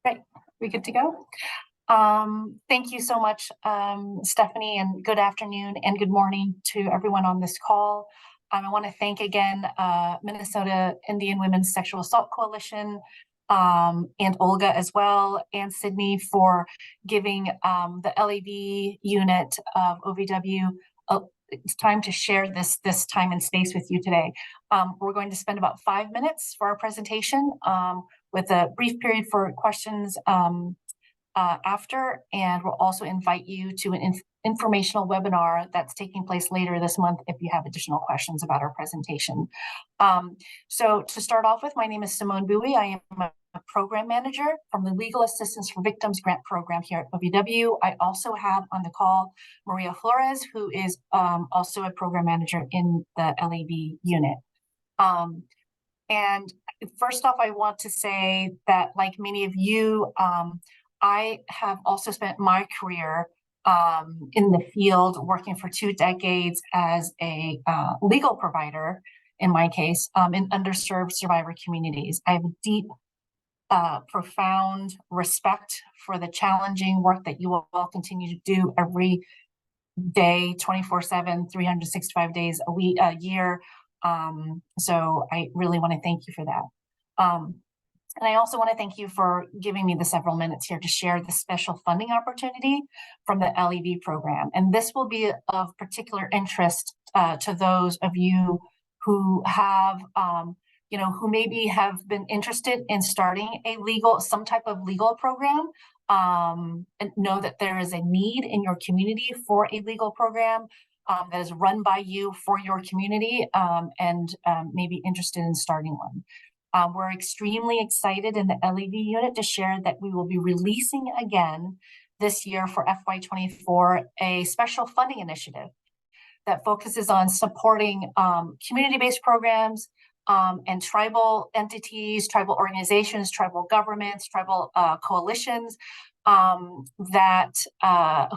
Great, we good to go? Thank you so much, Stephanie, and good afternoon and good morning to everyone on this call. I want to thank again Minnesota Indian Women's Sexual Assault Coalition and Olga as well, and Sydney for giving the LAV unit of OVW it's time to share this time and space with you today. We're going to spend about 5 minutes for our presentation with a brief period for questions after, and we'll also invite you to an informational webinar that's taking place later this month if you have additional questions about our presentation. So to start off with, my name is Simone Bowie. I am a program manager from the Legal Assistance for Victims grant program here at OVW. I also have on the call Maria Flores, who is also a program manager in the LAV unit. And first off, I want to say that, like many of you, I have also spent my career in the field working for 2 decades as a legal provider, in my case, in underserved survivor communities. I have a deep, profound respect for the challenging work that you all continue to do every day, 24/7, 365 days a year. So I really want to thank you for that. And I also want to thank you for giving me the several minutes here to share the special funding opportunity from the LEV program. And this will be of particular interest to those of you who have, who maybe have been interested in starting some type of legal program, and know that there is a need in your community for a legal program that is run by you for your community, and maybe interested in starting one. We're extremely excited in the LEV unit to share that we will be releasing again this year for FY24 a special funding initiative that focuses on supporting community-based programs and tribal entities, tribal organizations, tribal governments, tribal coalitions that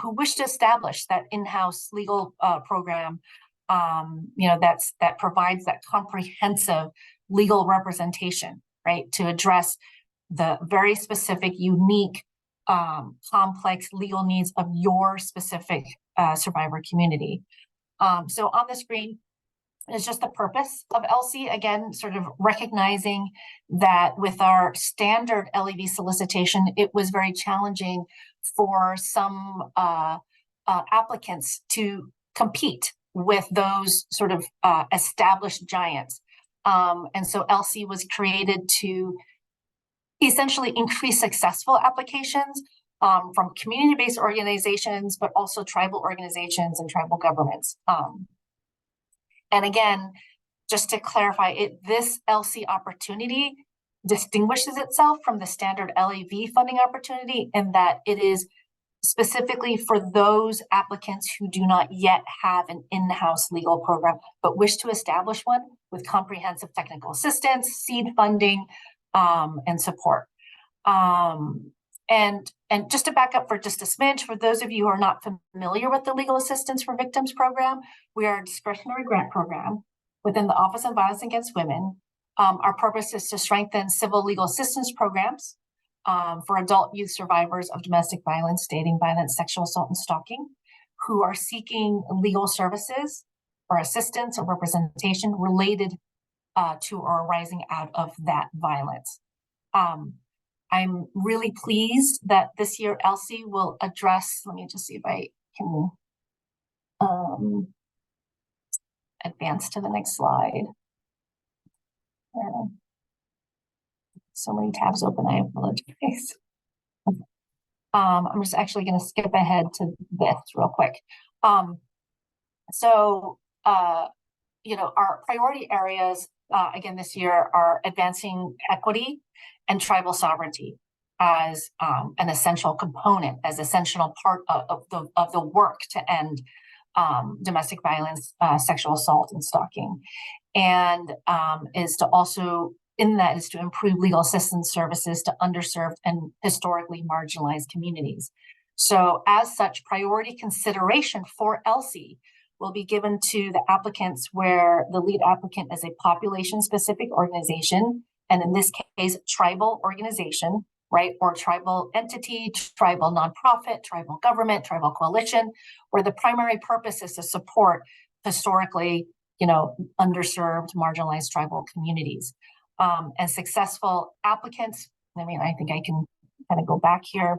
who wish to establish that in-house legal program, that provides that comprehensive legal representation, right, to address the very specific, unique, complex legal needs of your specific survivor community. So on the screen is just the purpose of ELSI, again, sort of recognizing that with our standard LEV solicitation, it was very challenging for some applicants to compete with those sort of established giants. And so ELSI was created to essentially increase successful applications from community-based organizations, but also tribal organizations and tribal governments. And again, just to clarify, this ELSI opportunity distinguishes itself from the standard LAV funding opportunity in that it is specifically for those applicants who do not yet have an in-house legal program, but wish to establish one with comprehensive technical assistance, seed funding, and support. And just to back up for just a smidge, for those of you who are not familiar with the Legal Assistance for Victims program, we are a discretionary grant program within the Office of Violence Against Women. Our purpose is to strengthen civil legal assistance programs for adult youth survivors of domestic violence, dating violence, sexual assault, and stalking, who are seeking legal services or assistance or representation related to or arising out of that violence. I'm really pleased that this year ELSI will address, let me just see if I can advance to the next slide. So many tabs open, I apologize. I'm just actually going to skip ahead to this real quick. Our priority areas, again, this year are advancing equity and tribal sovereignty as an essential component, as essential part of the work to end domestic violence, sexual assault, and stalking, and is to also is to improve legal assistance services to underserved and historically marginalized communities. So as such, priority consideration for ELSI will be given to the applicants where the lead applicant is a population-specific organization, and in this case, tribal organization, right? Or tribal entity, tribal nonprofit, tribal government, tribal coalition, where the primary purpose is to support historically, underserved, marginalized tribal communities. And successful applicants, I think I can kind of go back here.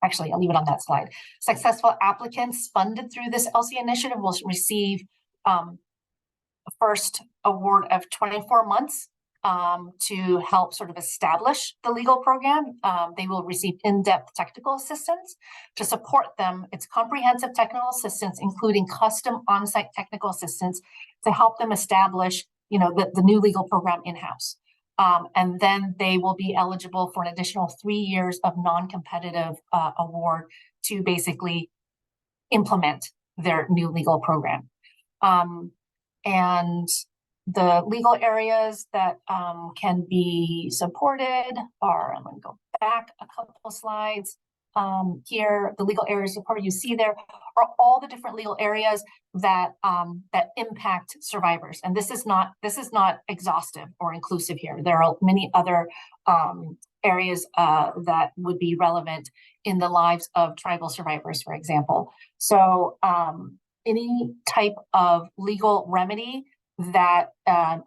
Actually, I'll leave it on that slide. Successful applicants funded through this LC initiative will receive first award of 24 months to help sort of establish the legal program. They will receive in-depth technical assistance to support them. It's comprehensive technical assistance, including custom on-site technical assistance to help them establish, the new legal program in-house. And then they will be eligible for an additional 3 years of non-competitive award to basically implement their new legal program. And the legal areas that can be supported are, I'm going to go back a couple slides. Here, the legal areas supported you see there are all the different legal areas that that impact survivors. And this is not exhaustive or inclusive here. There are many other areas that would be relevant in the lives of tribal survivors, for example. So any type of legal remedy that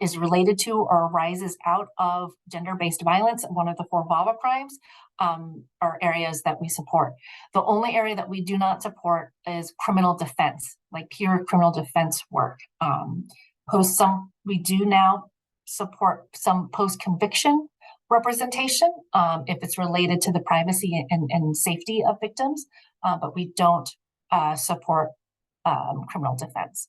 is related to or arises out of gender-based violence, one of the 4 VAWA crimes, are areas that we support. The only area that we do not support is criminal defense, like pure criminal defense work. We do now support some post-conviction representation if it's related to the privacy and safety of victims, but we don't support criminal defense.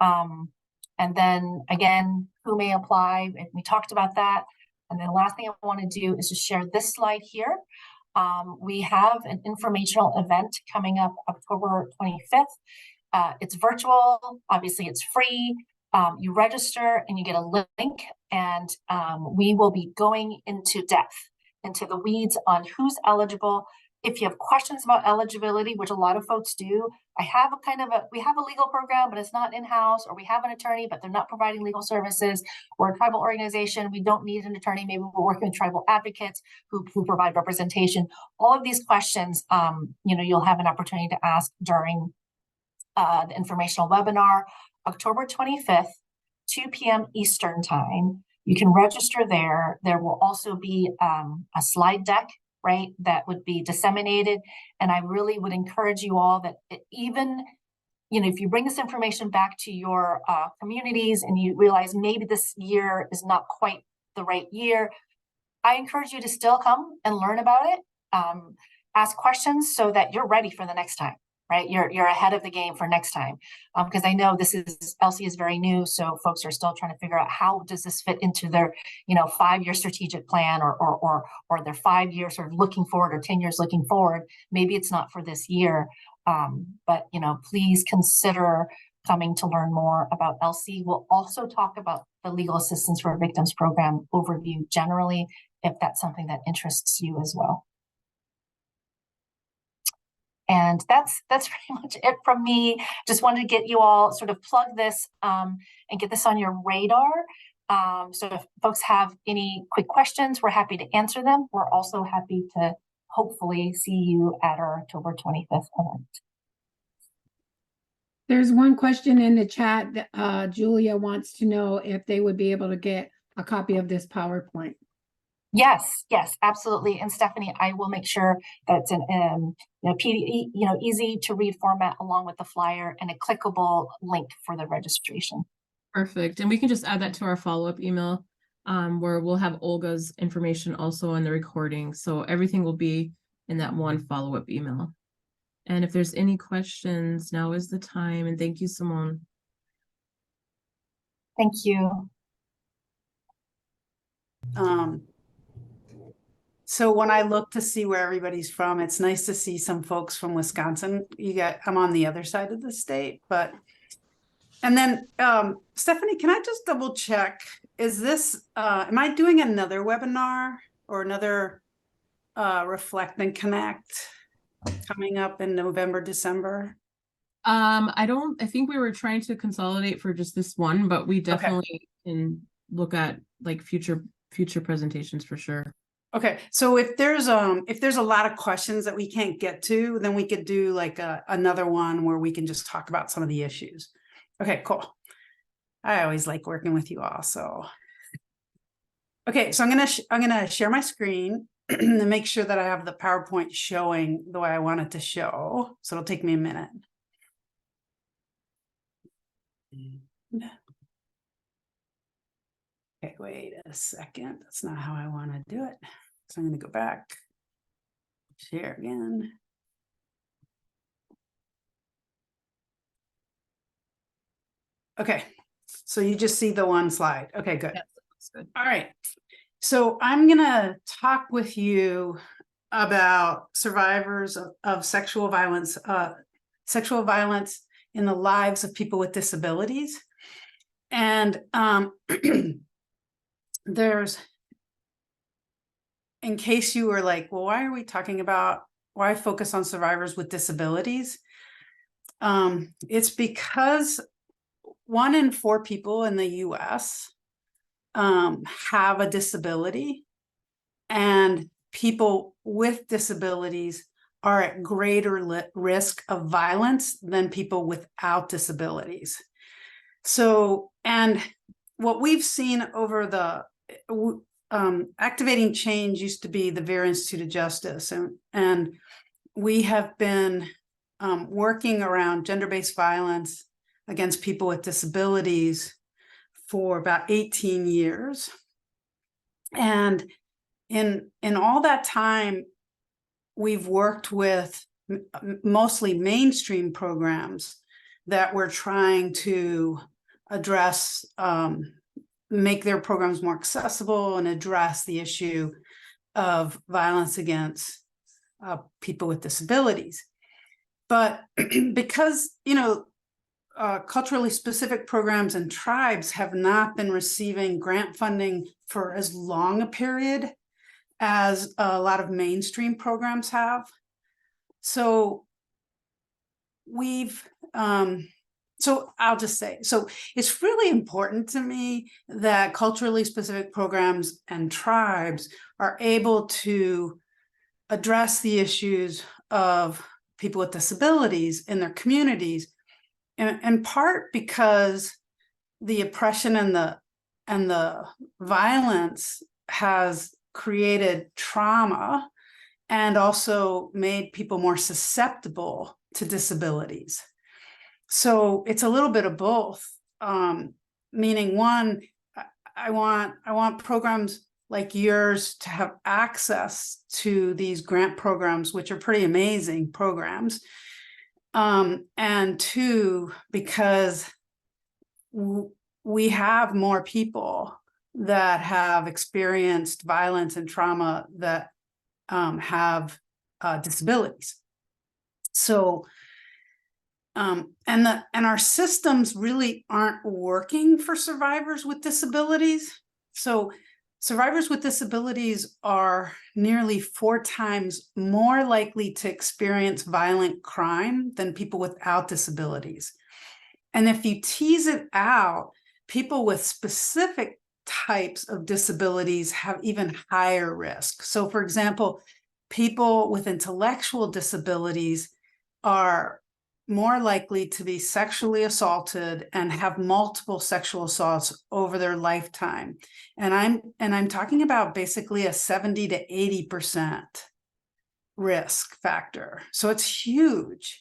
And then again, who may apply? We talked about that. And then the last thing I want to do is just share this slide here. We have an informational event coming up October 25th. It's virtual, obviously it's free. You register and you get a link, and we will be going into depth, into the weeds on who's eligible. If you have questions about eligibility, which a lot of folks do, we have a legal program, but it's not in-house, or we have an attorney, but they're not providing legal services. We're a tribal organization. We don't need an attorney. Maybe we're working with tribal advocates who provide representation. All of these questions, you'll have an opportunity to ask during the informational webinar, October 25th, 2 p.m. Eastern time. You can register there. There will also be a slide deck, right, that would be disseminated. And I really would encourage you all that even, if you bring this information back to your communities and you realize maybe this year is not quite the right year, I encourage you to still come and learn about it, ask questions so that you're ready for the next time, right? You're ahead of the game for next time. Because I know LC is very new, so folks are still trying to figure out how does this fit into their, 5-year strategic plan or their 5 years sort of looking forward, or 10 years looking forward. Maybe it's not for this year, but please consider coming to learn more about LC. We'll also talk about the Legal Assistance for Victims program overview generally, if that's something that interests you as well. And that's pretty much it from me. Just wanted to get you all sort of plug this and get this on your radar. So if folks have any quick questions, we're happy to answer them. We're also happy to hopefully see you at our October 25th event. There's one question in the chat that Julia wants to know if they would be able to get a copy of this PowerPoint. Yes, absolutely. And Stephanie, I will make sure that it's an easy to read format along with the flyer and a clickable link for the registration. Perfect. And we can just add that to our follow-up email where we'll have Olga's information also on the recording. So everything will be in that one follow-up email. And if there's any questions, now is the time. And thank you, Simone. Thank you. So when I look to see where everybody's from, it's nice to see some folks from Wisconsin. I'm on the other side of the state, and then Stephanie, can I just double check? Is this, am I doing another webinar or another Reflect and Connect coming up in November, December? I think we were trying to consolidate for just this one, but we definitely can look at like future future presentations for sure. Okay, so if there's a lot of questions that we can't get to, then we could do like another one where we can just talk about some of the issues. Okay, cool. I always like working with you all. So, okay, so I'm gonna share my screen and make sure that I have the PowerPoint showing the way I want it to show. So it'll take me a minute. Okay, wait a second. That's not how I want to do it. So I'm going to go back, share again. Okay, so you just see the one slide. Okay, good. Yeah, that looks good. All right. So I'm going to talk with you about survivors of sexual violence in the lives of people with disabilities. And there's, in case you were like, well, why are we talking about, why focus on survivors with disabilities? It's because 1 in 4 people in the US have a disability, and people with disabilities are at greater risk of violence than people without disabilities. So, and what we've seen over the Activating Change used to be the Vera Institute of Justice, and we have been working around gender-based violence against people with disabilities for about 18 years. And in all that time, we've worked with mostly mainstream programs that were trying to address, make their programs more accessible and address the issue of violence against people with disabilities. But because, you know, culturally specific programs and tribes have not been receiving grant funding for as long a period as a lot of mainstream programs have. So we've, so I'll just say, so it's really important to me that culturally specific programs and tribes are able to address the issues of people with disabilities in their communities, in part because the oppression and the violence has created trauma and also made people more susceptible to disabilities. So it's a little bit of both, meaning one, I want programs like yours to have access to these grant programs, which are pretty amazing programs. And 2, because we have more people that have experienced violence and trauma that have disabilities. So, and our systems really aren't working for survivors with disabilities. So survivors with disabilities are nearly 4 times more likely to experience violent crime than people without disabilities. And if you tease it out, people with specific types of disabilities have even higher risk. So for example, people with intellectual disabilities are more likely to be sexually assaulted and have multiple sexual assaults over their lifetime. And I'm talking about basically a 70 to 80% risk factor. So it's huge.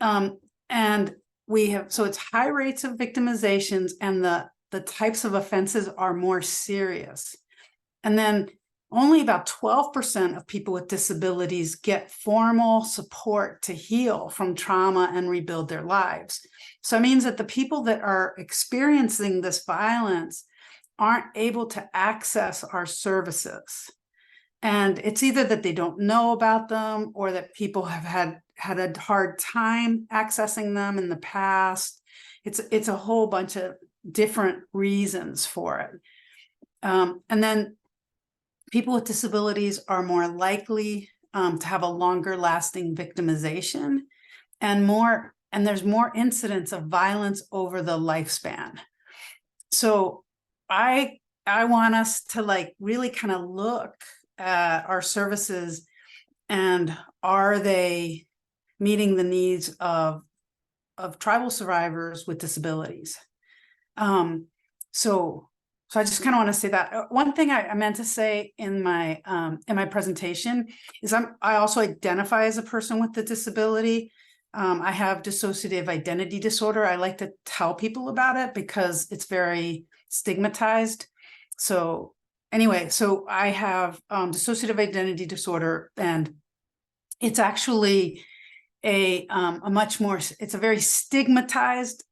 And we have, so it's high rates of victimizations, and the types of offenses are more serious. And then only about 12% of people with disabilities get formal support to heal from trauma and rebuild their lives. So it means that the people that are experiencing this violence aren't able to access our services. And it's either that they don't know about them, or that people have had a hard time accessing them in the past. It's a whole bunch of different reasons for it. And then people with disabilities are more likely to have a longer lasting victimization, and there's more incidents of violence over the lifespan. So I I want us to like really kind of look at our services, and are they meeting the needs of tribal survivors with disabilities? So I just kind of want to say that. One thing I meant to say in my presentation is I also identify as a person with a disability. I have dissociative identity disorder. I like to tell people about it because it's very stigmatized. So anyway, so I have dissociative identity disorder, and it's actually a it's a very stigmatized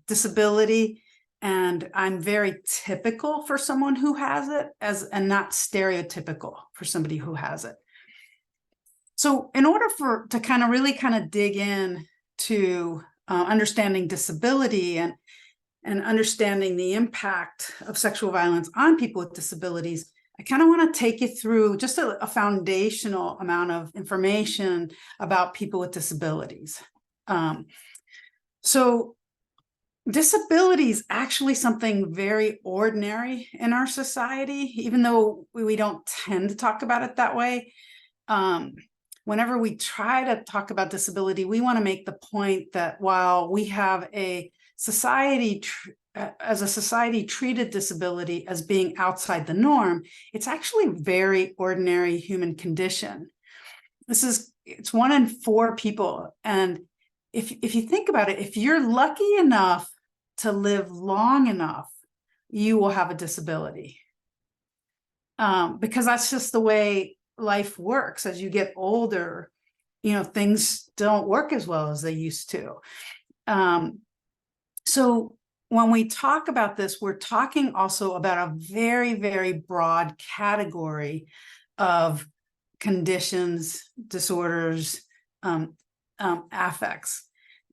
disability, and I'm very typical for someone who has it, and not stereotypical for somebody who has it. So in order to kind of really kind of dig in to understanding disability and understanding the impact of sexual violence on people with disabilities, I kind of want to take you through just a foundational amount of information about people with disabilities. So disability is actually something very ordinary in our society, even though we don't tend to talk about it that way. Whenever we try to talk about disability, we want to make the point that while we have a society, as a society, treated disability as being outside the norm, it's actually a very ordinary human condition. It's 1 in 4 people. And if you think about it, if you're lucky enough to live long enough, you will have a disability. Because that's just the way life works. As you get older, things don't work as well as they used to. So when we talk about this, we're talking also about a very, very broad category of conditions, disorders, affects.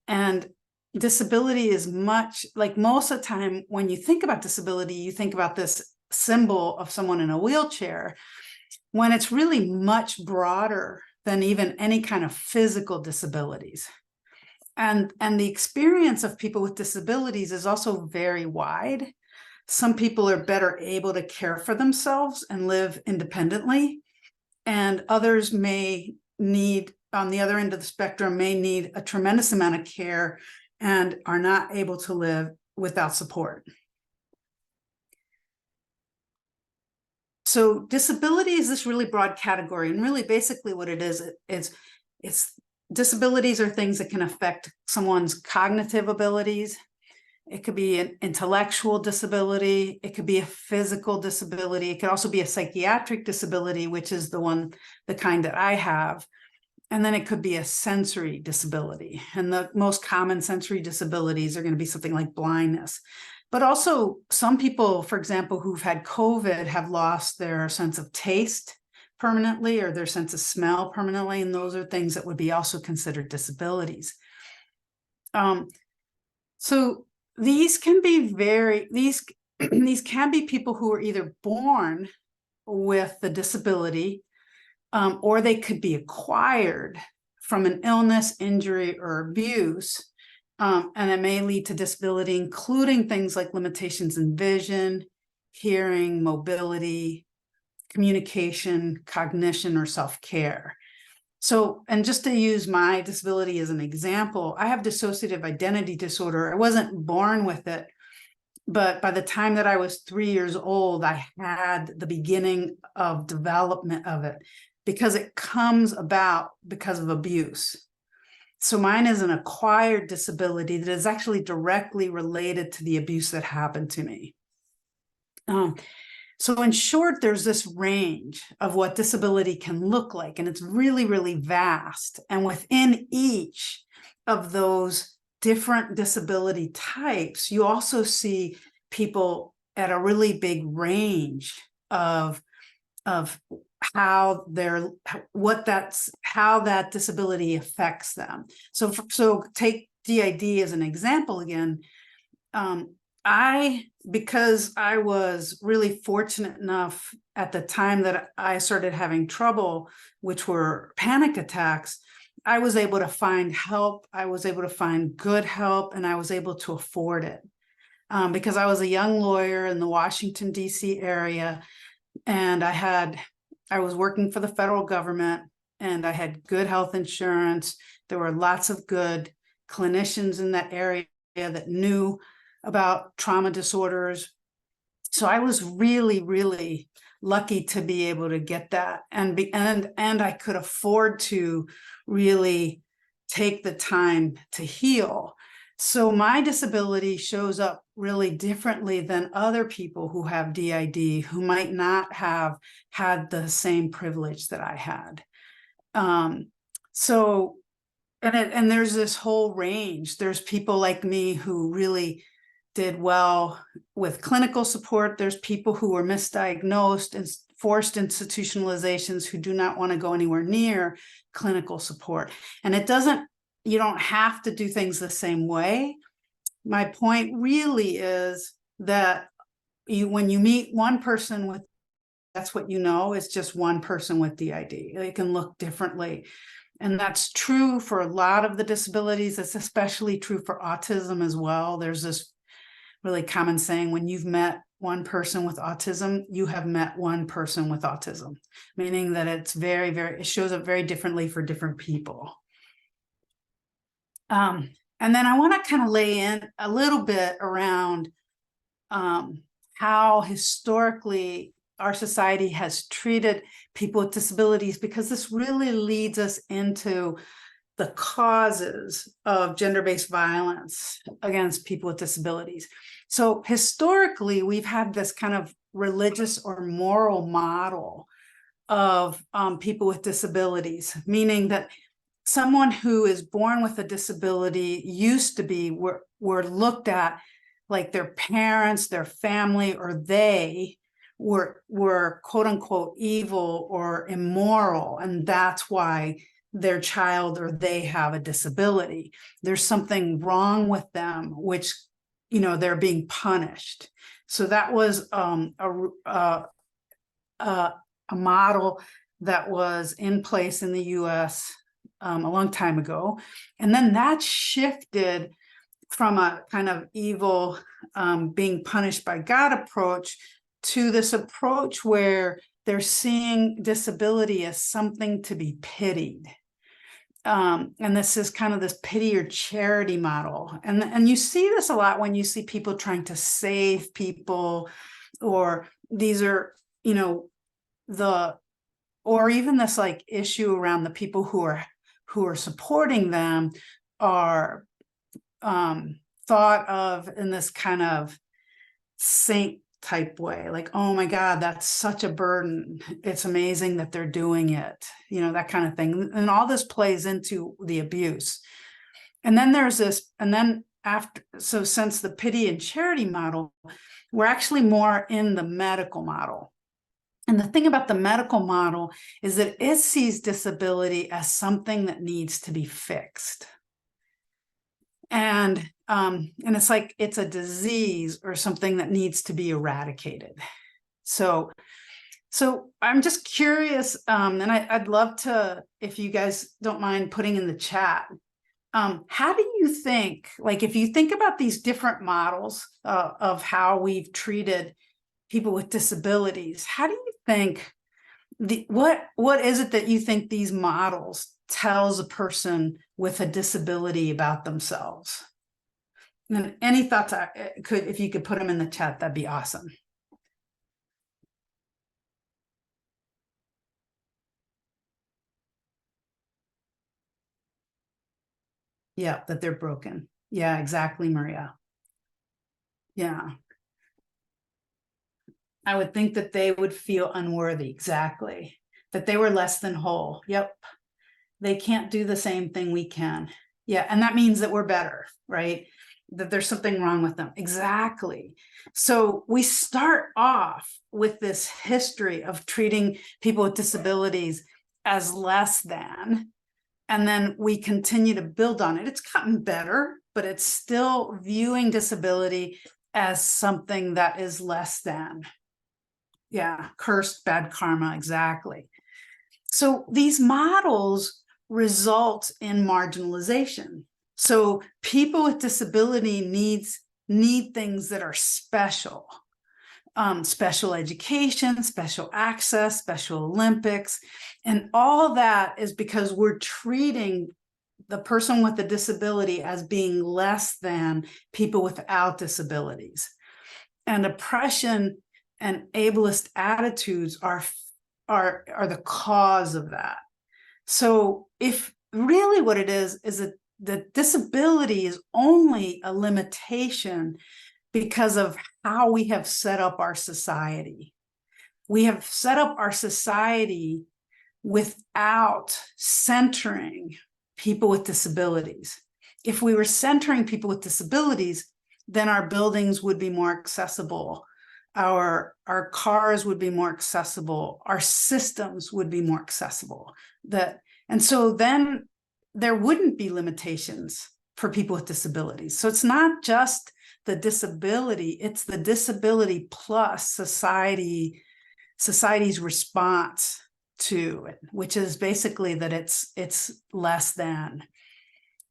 And disability is much like, most of the time when you think about disability, you think about this symbol of someone in a wheelchair, when it's really much broader than even any kind of physical disabilities. And the experience of people with disabilities is also very wide. Some people are better able to care for themselves and live independently, and others may need, on the other end of the spectrum, may need a tremendous amount of care and are not able to live without support. So disability is this really broad category, and really basically what it is, it's disabilities are things that can affect someone's cognitive abilities. It could be an intellectual disability. It could be a physical disability. It could also be a psychiatric disability, which is the kind that I have. And then it could be a sensory disability. And the most common sensory disabilities are going to be something like blindness. But also some people, for example, who've had COVID have lost their sense of taste permanently, or their sense of smell permanently. And those are things that would be also considered disabilities. So these can be these can be people who are either born with the disability, or they could be acquired from an illness, injury, or abuse. And it may lead to disability, including things like limitations in vision, hearing, mobility, communication, cognition, or self-care. So, and just to use my disability as an example, I have dissociative identity disorder. I wasn't born with it, but by the time that I was 3 years old, I had the beginning of development of it, because it comes about because of abuse. So mine is an acquired disability that is actually directly related to the abuse that happened to me. So in short, there's this range of what disability can look like, and it's really, really vast. And within each of those different disability types, you also see people at a really big range of how that disability affects them. So take DID as an example again. Because I was really fortunate enough at the time that I started having trouble, which were panic attacks, I was able to find help. I was able to find good help, and I was able to afford it. because I was a young lawyer in the Washington, D.C. area, and I was working for the federal government, and I had good health insurance. There were lots of good clinicians in that area that knew about trauma disorders. So I was really, really lucky to be able to get that, and I could afford to really take the time to heal. So my disability shows up really differently than other people who have DID, who might not have had the same privilege that I had. And there's this whole range. There's people like me who really did well with clinical support. There's people who were misdiagnosed and forced institutionalizations who do not want to go anywhere near clinical support. And you don't have to do things the same way. My point really is that when you meet one person with, that's what you know, it's just one person with DID. It can look differently. And that's true for a lot of the disabilities. It's especially true for autism as well. There's this really common saying, when you've met one person with autism, you have met one person with autism, meaning that it's it shows up very differently for different people. And then I want to kind of lay in a little bit around how historically our society has treated people with disabilities, because this really leads us into the causes of gender-based violence against people with disabilities. So historically, we've had this kind of religious or moral model of people with disabilities, meaning that someone who is born with a disability used to be were looked at like their parents, their family, or they were quote unquote evil or immoral, and that's why their child or they have a disability. There's something wrong with them, which, they're being punished. So that was a model that was in place in the US a long time ago. And then that shifted from a kind of evil being punished by God approach to this approach where they're seeing disability as something to be pitied. And this is kind of this pity or charity model. And you see this a lot when you see people trying to save people, or these are, or even this like issue around the people who are supporting them are thought of in this kind of saint type way, like, oh my God, that's such a burden. It's amazing that they're doing it, that kind of thing. And all this plays into the abuse. And then there's this, and then so since the pity and charity model, we're actually more in the medical model. And the thing about the medical model is that it sees disability as something that needs to be fixed. And it's like it's a disease or something that needs to be eradicated. So I'm just curious, and I'd love to, if you guys don't mind putting in the chat, how do you think, like if you think about these different models of how we've treated people with disabilities, how do you think, what is it that you think these models tells a person with a disability about themselves? And any thoughts if you could put them in the chat, that'd be awesome. Yeah, that they're broken. Yeah, exactly, Maria. Yeah. I would think that they would feel unworthy. Exactly. That they were less than whole. Yep. They can't do the same thing we can. Yeah. And that means that we're better, right? That there's something wrong with them. Exactly. So we start off with this history of treating people with disabilities as less than, and then we continue to build on it. It's gotten better, but it's still viewing disability as something that is less than. Yeah, cursed, bad karma, exactly. So these models result in marginalization. So people with disability need things that are special. Special education, special access, Special Olympics, and all that is because we're treating the person with a disability as being less than people without disabilities. And oppression and ableist attitudes are the cause of that. So if really what it is that the disability is only a limitation because of how we have set up our society. We have set up our society without centering people with disabilities. If we were centering people with disabilities, then our buildings would be more accessible. Our cars would be more accessible. Our systems would be more accessible. And so then there wouldn't be limitations for people with disabilities. So it's not just the disability, it's the disability plus society's response to it, which is basically that it's less than.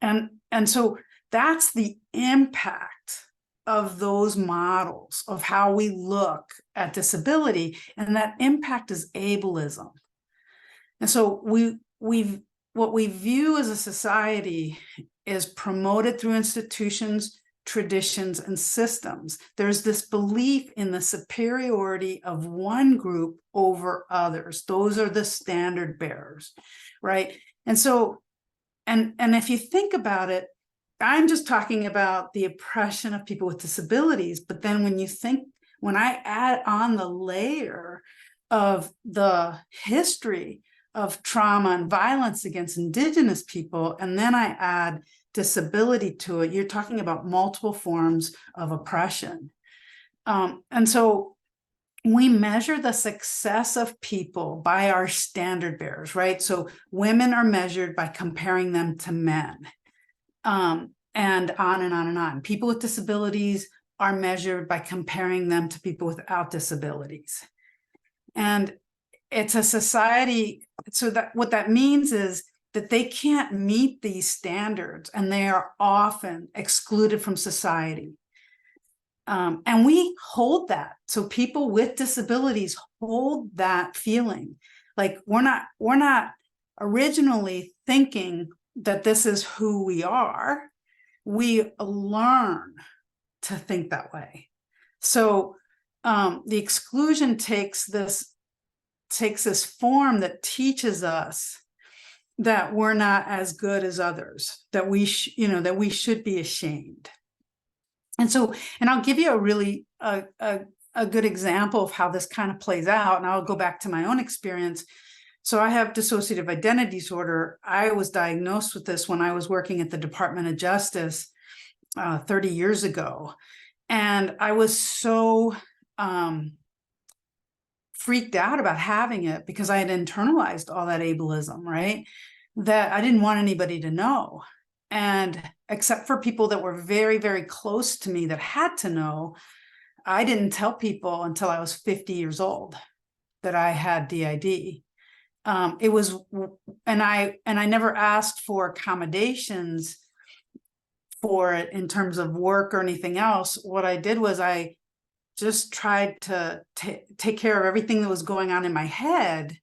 And so that's the impact of those models of how we look at disability, and that impact is ableism. And so what we view as a society is promoted through institutions, traditions, and systems. There's this belief in the superiority of one group over others. Those are the standard bearers, right? And so, and if you think about it, I'm just talking about the oppression of people with disabilities, but then when I add on the layer of the history of trauma and violence against Indigenous people, and then I add disability to it, you're talking about multiple forms of oppression. And so we measure the success of people by our standard bearers, right? So women are measured by comparing them to men, and on and on and on. People with disabilities are measured by comparing them to people without disabilities. And it's a society, so that what that means is that they can't meet these standards and they are often excluded from society. And we hold that. So people with disabilities hold that feeling. Like we're not originally thinking that this is who we are. We learn to think that way. So the exclusion takes this form that teaches us that we're not as good as others, that we should be ashamed. And so, and I'll give you a really a good example of how this kind of plays out. And I'll go back to my own experience. So I have dissociative identity disorder. I was diagnosed with this when I was working at the Department of Justice 30 years ago. And I was so freaked out about having it because I had internalized all that ableism, right? That I didn't want anybody to know. And except for people that were very, very close to me that had to know, I didn't tell people until I was 50 years old that I had DID. It was, and I never asked for accommodations for it in terms of work or anything else. What I did was I just tried to take care of everything that was going on in my head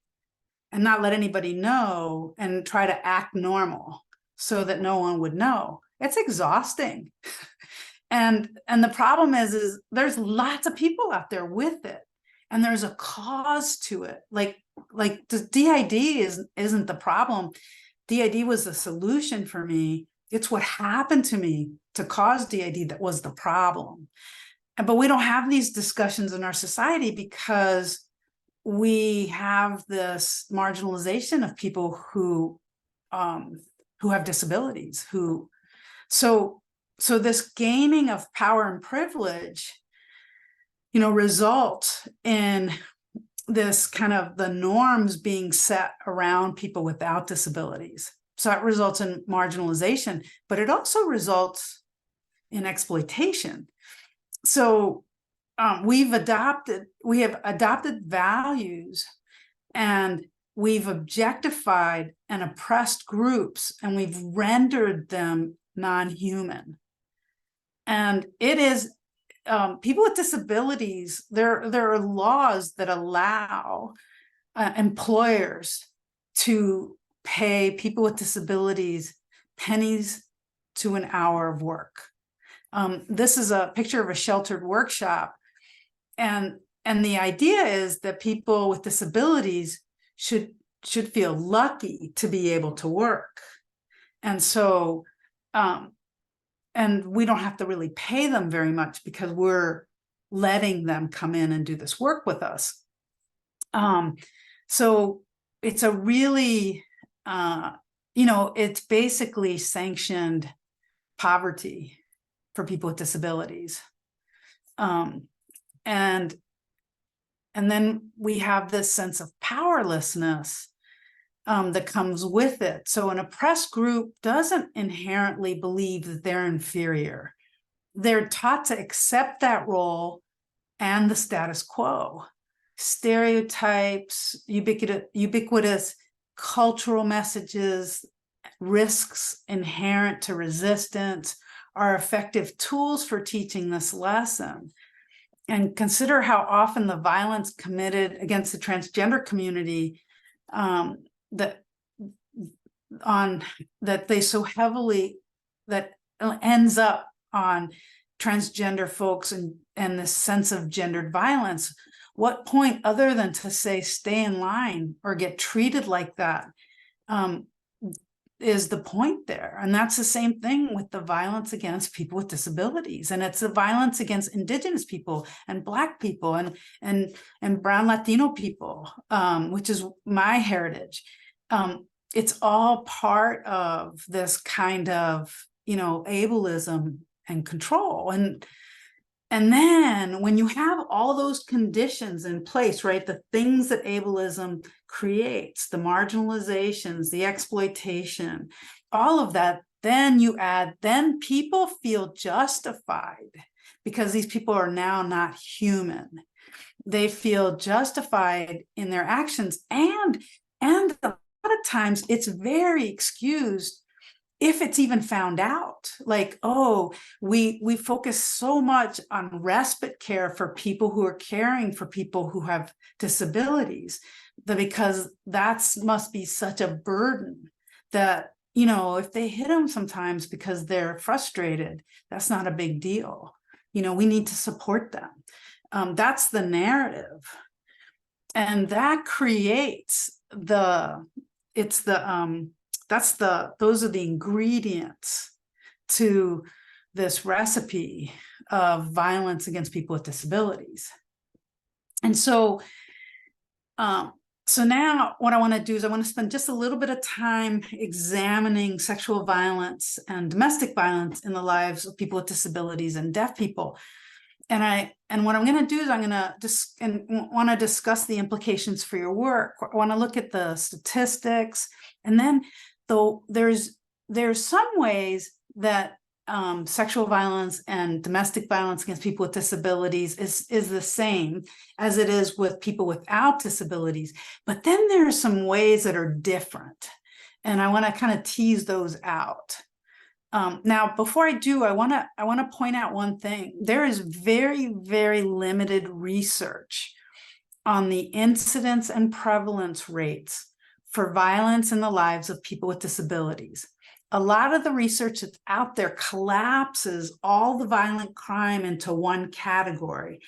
and not let anybody know, and try to act normal so that no one would know. It's exhausting. And the problem is there's lots of people out there with it, and there's a cause to it. Like the DID isn't the problem. DID was the solution for me. It's what happened to me to cause DID that was the problem. But we don't have these discussions in our society because we have this marginalization of people who have disabilities. So this gaining of power and privilege, results in this kind of the norms being set around people without disabilities. So that results in marginalization, but it also results in exploitation. So we have adopted values, and we've objectified and oppressed groups, and we've rendered them non-human. And it is people with disabilities, there are laws that allow employers to pay people with disabilities pennies to an hour of work. This is a picture of a sheltered workshop. And the idea is that people with disabilities should feel lucky to be able to work. And so, and we don't have to really pay them very much because we're letting them come in and do this work with us. So it's a really, it's basically sanctioned poverty for people with disabilities. And then we have this sense of powerlessness that comes with it. So an oppressed group doesn't inherently believe that they're inferior. They're taught to accept that role and the status quo. Stereotypes, ubiquitous cultural messages, risks inherent to resistance are effective tools for teaching this lesson. And consider how often the violence committed against the transgender community that they so heavily, that ends up on transgender folks and this sense of gendered violence. What point other than to say stay in line or get treated like that is the point there? And that's the same thing with the violence against people with disabilities. And it's the violence against Indigenous people and Black people and Brown Latino people, which is my heritage. It's all part of this kind of, ableism and control. And then when you have all those conditions in place, right, the things that ableism creates, the marginalizations, the exploitation, all of that, then people feel justified because these people are now not human. They feel justified in their actions. And a lot of times it's very excused if it's even found out. Like, oh, we focus so much on respite care for people who are caring for people who have disabilities, because that must be such a burden that, if they hit them sometimes because they're frustrated, that's not a big deal. We need to support them. That's the narrative. And that creates those are the ingredients to this recipe of violence against people with disabilities. And so, so now what I want to do is I want to spend just a little bit of time examining sexual violence and domestic violence in the lives of people with disabilities and deaf people. And what I'm going to do is I'm going to want to discuss the implications for your work. I want to look at the statistics, and then though there's some ways that sexual violence and domestic violence against people with disabilities is the same as it is with people without disabilities. But then there are some ways that are different, and I want to kind of tease those out. Now, before I do, I want to point out one thing. There is very, very limited research on the incidence and prevalence rates for violence in the lives of people with disabilities. A lot of the research that's out there collapses all the violent crime into one category,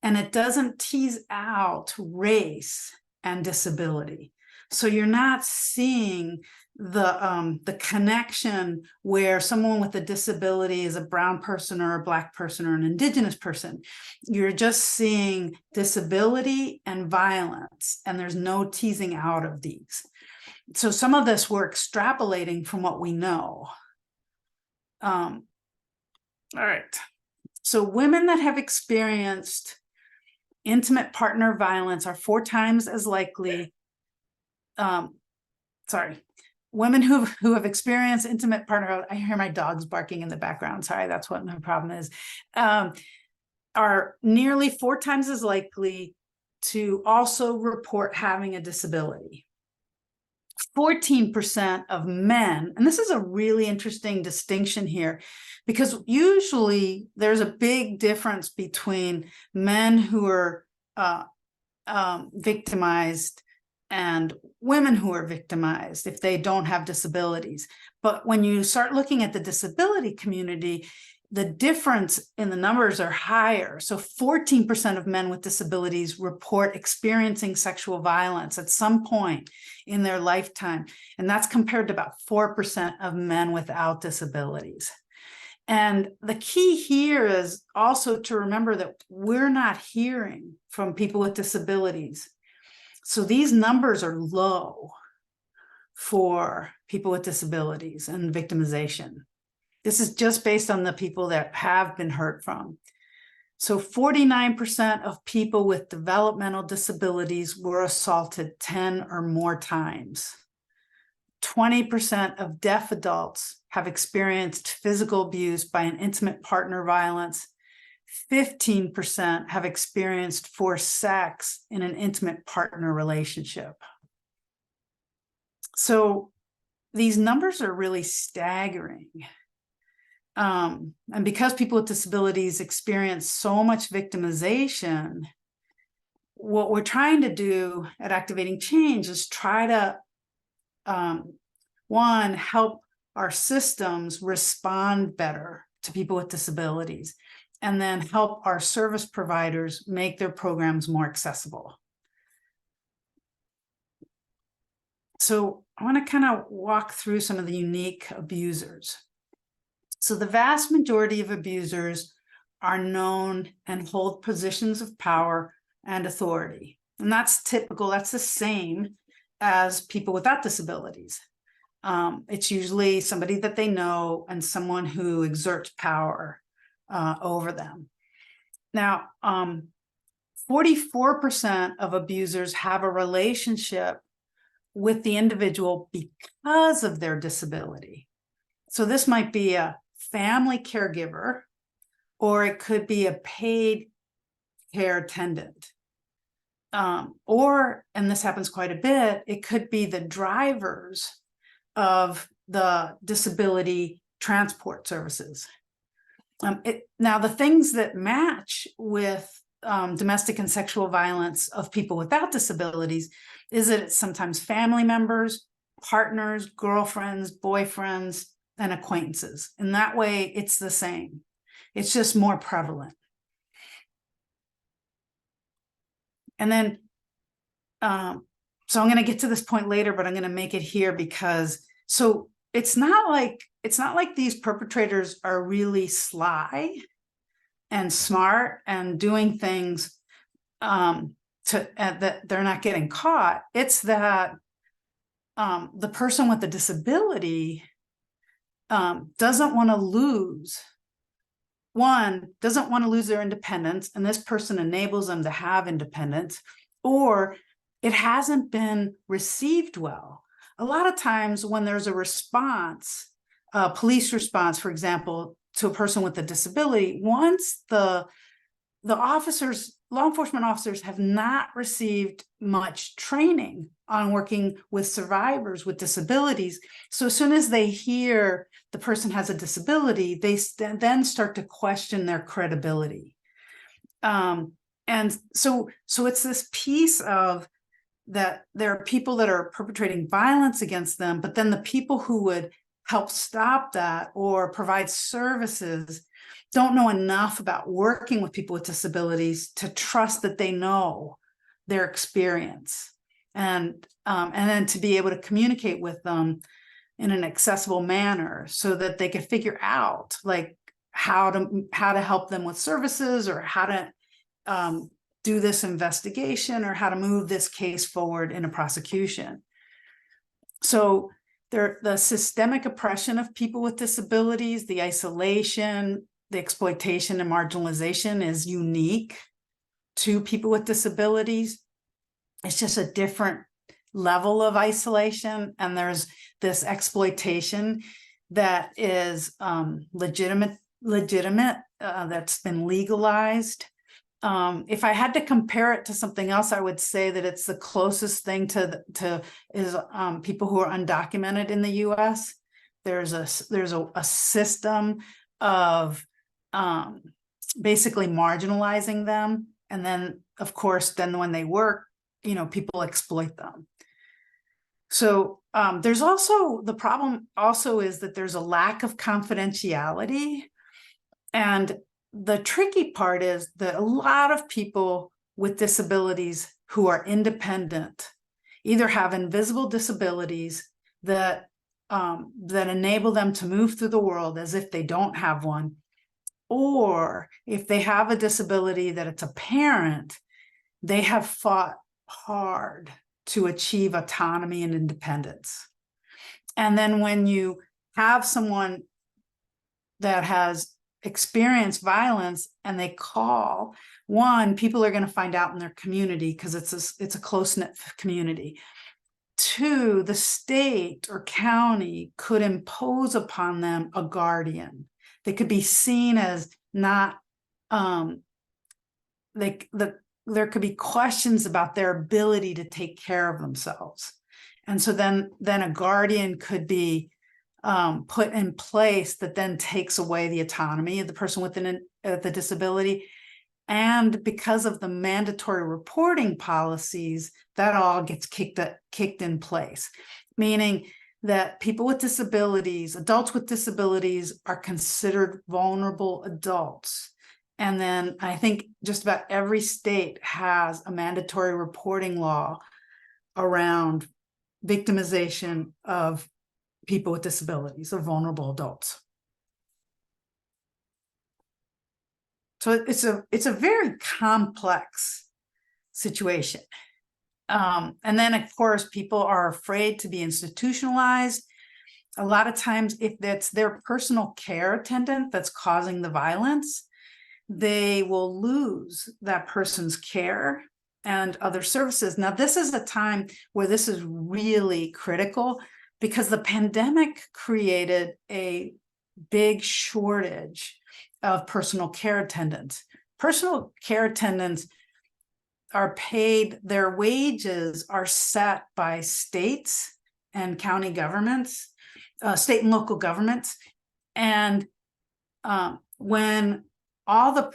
and it doesn't tease out race and disability. So you're not seeing the connection where someone with a disability is a brown person or a Black person or an Indigenous person. You're just seeing disability and violence, and there's no teasing out of these. So some of this we're extrapolating from what we know. All right. So women that have experienced intimate partner violence are 4 times as likely. Women who have experienced intimate partner, I hear my dogs barking in the background. Sorry, that's what my problem is. Are nearly 4 times as likely to also report having a disability. 14% of men, and this is a really interesting distinction here, because usually there's a big difference between men who are victimized and women who are victimized if they don't have disabilities. But when you start looking at the disability community, the difference in the numbers are higher. So 14% of men with disabilities report experiencing sexual violence at some point in their lifetime. And that's compared to about 4% of men without disabilities. And the key here is also to remember that we're not hearing from people with disabilities. So these numbers are low for people with disabilities and victimization. This is just based on the people that have been heard from. So 49% of people with developmental disabilities were assaulted 10 or more times. 20% of deaf adults have experienced physical abuse by an intimate partner violence. 15% have experienced forced sex in an intimate partner relationship. So these numbers are really staggering. And because people with disabilities experience so much victimization, what we're trying to do at Activating Change is try to, one, help our systems respond better to people with disabilities, and then help our service providers make their programs more accessible. So I want to kind of walk through some of the unique abusers. So the vast majority of abusers are known and hold positions of power and authority. And that's typical, that's the same as people without disabilities. It's usually somebody that they know and someone who exerts power over them. Now, 44% of abusers have a relationship with the individual because of their disability. So this might be a family caregiver, or it could be a paid care attendant. Or, and this happens quite a bit, it could be the drivers of the disability transport services. Now, the things that match with domestic and sexual violence of people without disabilities is that it's sometimes family members, partners, girlfriends, boyfriends, and acquaintances. And that way it's the same. It's just more prevalent. And then, so I'm going to get to this point later, but I'm going to make it here because, so it's not like these perpetrators are really sly and smart and doing things that they're not getting caught. It's that the person with the disability doesn't want to lose. One, doesn't want to lose their independence, and this person enables them to have independence, or it hasn't been received well. A lot of times when there's a response, a police response, for example, to a person with a disability, once the officers, law enforcement officers have not received much training on working with survivors with disabilities. So as soon as they hear the person has a disability, they then start to question their credibility. And so it's this piece of that there are people that are perpetrating violence against them, but then the people who would help stop that or provide services don't know enough about working with people with disabilities to trust that they know their experience, and then to be able to communicate with them in an accessible manner so that they can figure out like how to help them with services, or how to do this investigation, or how to move this case forward in a prosecution. So the systemic oppression of people with disabilities, the isolation, the exploitation and marginalization is unique to people with disabilities. It's just a different level of isolation, and there's this exploitation that is legitimate, that's been legalized. if I had to compare it to something else, I would say that it's the closest thing to people who are undocumented in the U.S. There's a system of basically marginalizing them, and then of course, then when they work, people exploit them. So there's also the problem. Also, is that there's a lack of confidentiality, and the tricky part is that a lot of people with disabilities who are independent either have invisible disabilities that enable them to move through the world as if they don't have one, or if they have a disability that it's apparent, they have fought hard to achieve autonomy and independence. And then when you have someone that has experience violence and they call, one, people are going to find out in their community because it's a close-knit community. Two, the state or county could impose upon them a guardian. They could be seen as not there could be questions about their ability to take care of themselves, and so then a guardian could be put in place that then takes away the autonomy of the person with the disability. And because of the mandatory reporting policies, that all gets kicked in place, meaning that people with disabilities, adults with disabilities, are considered vulnerable adults. And then I think just about every state has a mandatory reporting law around victimization of people with disabilities, of vulnerable adults. So it's a very complex situation. And then of course, people are afraid to be institutionalized. A lot of times, if that's their personal care attendant that's causing the violence, they will lose that person's care and other services. Now, this is a time where this is really critical, because the pandemic created a big shortage of personal care attendants. Personal care attendants are paid, their wages are set by states and county governments, state and local governments. And when all the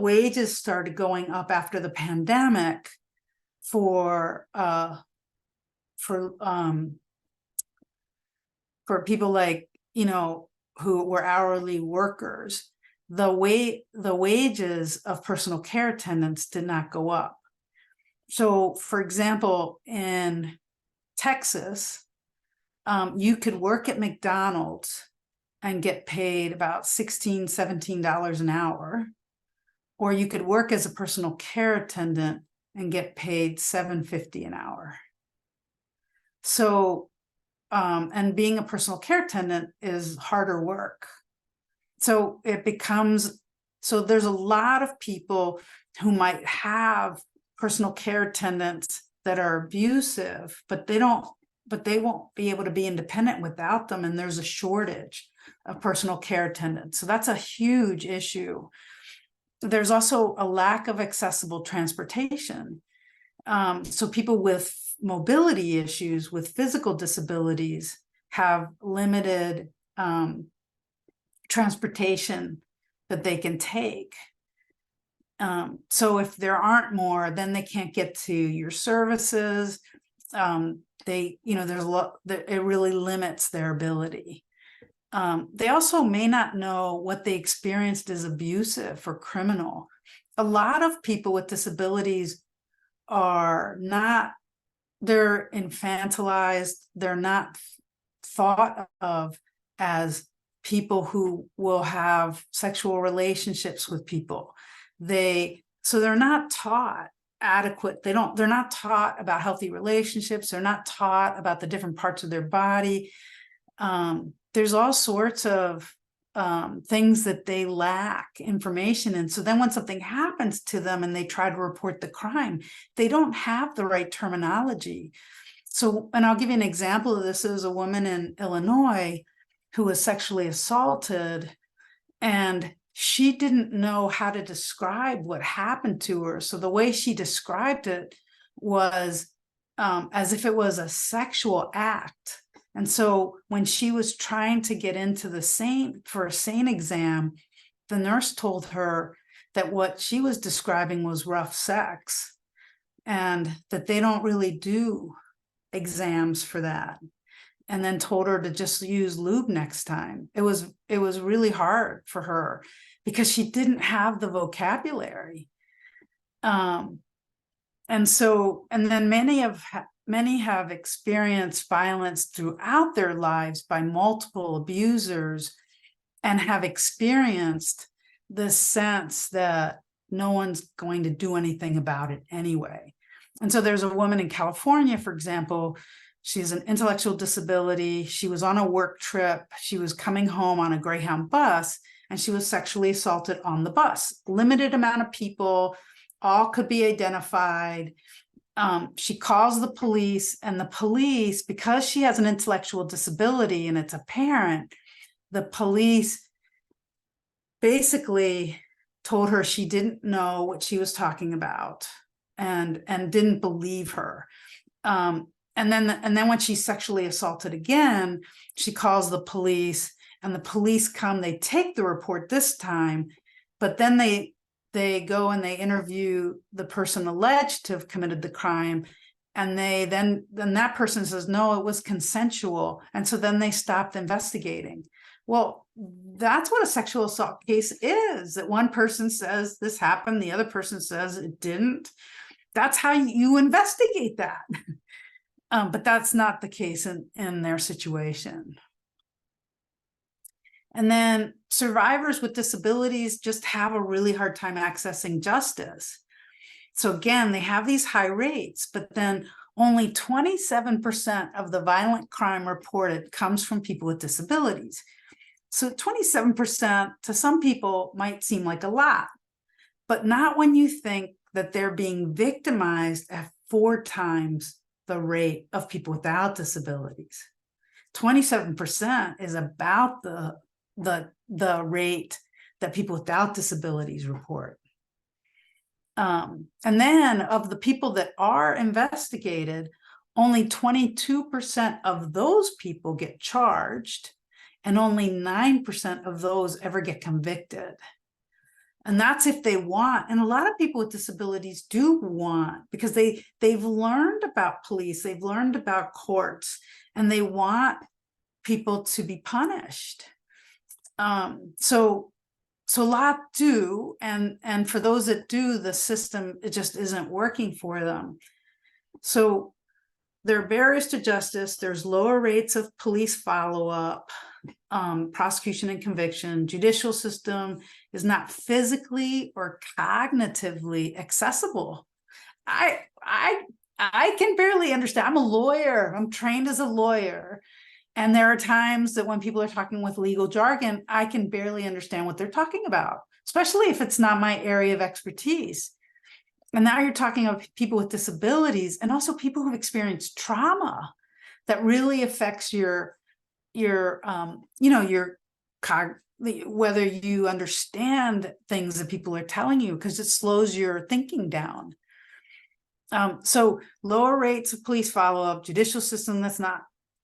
wages started going up after the pandemic for people like, who were hourly workers, the wages of personal care attendants did not go up. So, for example, in Texas, you could work at McDonald's and get paid about $16, $17 an hour, or you could work as a personal care attendant and get paid $7.50 an hour. So, and being a personal care attendant is harder work. So there's a lot of people who might have personal care attendants that are abusive, but they won't be able to be independent without them. And there's a shortage of personal care attendants. So that's a huge issue. There's also a lack of accessible transportation. So people with mobility issues, with physical disabilities, have limited transportation that they can take. So if there aren't more, then they can't get to your services. There's a lot that it really limits their ability. They also may not know what they experienced as abusive or criminal. A lot of people with disabilities they're infantilized. They're not thought of as people who will have sexual relationships with people. So they're not taught adequate. They're not taught about healthy relationships. They're not taught about the different parts of their body. There's all sorts of things that they lack information in. So then when something happens to them and they try to report the crime, they don't have the right terminology. So, and I'll give you an example of this. There was a woman in Illinois who was sexually assaulted, and she didn't know how to describe what happened to her. So the way she described it was as if it was a sexual act. And so when she was trying to get into the for a SANE exam, the nurse told her that what she was describing was rough sex, and that they don't really do exams for that, and then told her to just use lube next time. It was really hard for her because she didn't have the vocabulary. And then many have experienced violence throughout their lives by multiple abusers, and have experienced this sense that no one's going to do anything about it anyway. And so there's a woman in California, for example. She's an intellectual disability. She was on a work trip. She was coming home on a Greyhound bus, and she was sexually assaulted on the bus. Limited amount of people, all could be identified. She calls the police, and the police, because she has an intellectual disability and it's apparent, the police basically told her she didn't know what she was talking about, and didn't believe her. And then when she's sexually assaulted again, she calls the police, and the police come. They take the report this time, but then they go and they interview the person alleged to have committed the crime, and then that person says, no, it was consensual. And so then they stopped investigating. Well, that's what a sexual assault case is, that one person says this happened, the other person says it didn't. That's how you investigate that. But that's not the case in their situation. And then survivors with disabilities just have a really hard time accessing justice. So again, they have these high rates, but then only 27% of the violent crime reported comes from people with disabilities. So 27% to some people might seem like a lot, but not when you think that they're being victimized at 4 times the rate of people without disabilities. 27% is about the rate that people without disabilities report. And then of the people that are investigated, only 22% of those people get charged, and only 9% of those ever get convicted. And that's if they want. And a lot of people with disabilities do want, because they've learned about police, they've learned about courts, and they want people to be punished. So a lot do, and for those that do, the system, it just isn't working for them. So there are barriers to justice. There's lower rates of police follow-up, prosecution and conviction. Judicial system is not physically or cognitively accessible. I can barely understand. I'm a lawyer. I'm trained as a lawyer. And there are times that when people are talking with legal jargon, I can barely understand what they're talking about, especially if it's not my area of expertise. And now you're talking of people with disabilities, and also people who've experienced trauma that really affects your whether you understand things that people are telling you, because it slows your thinking down. So lower rates of police follow-up, judicial system that's not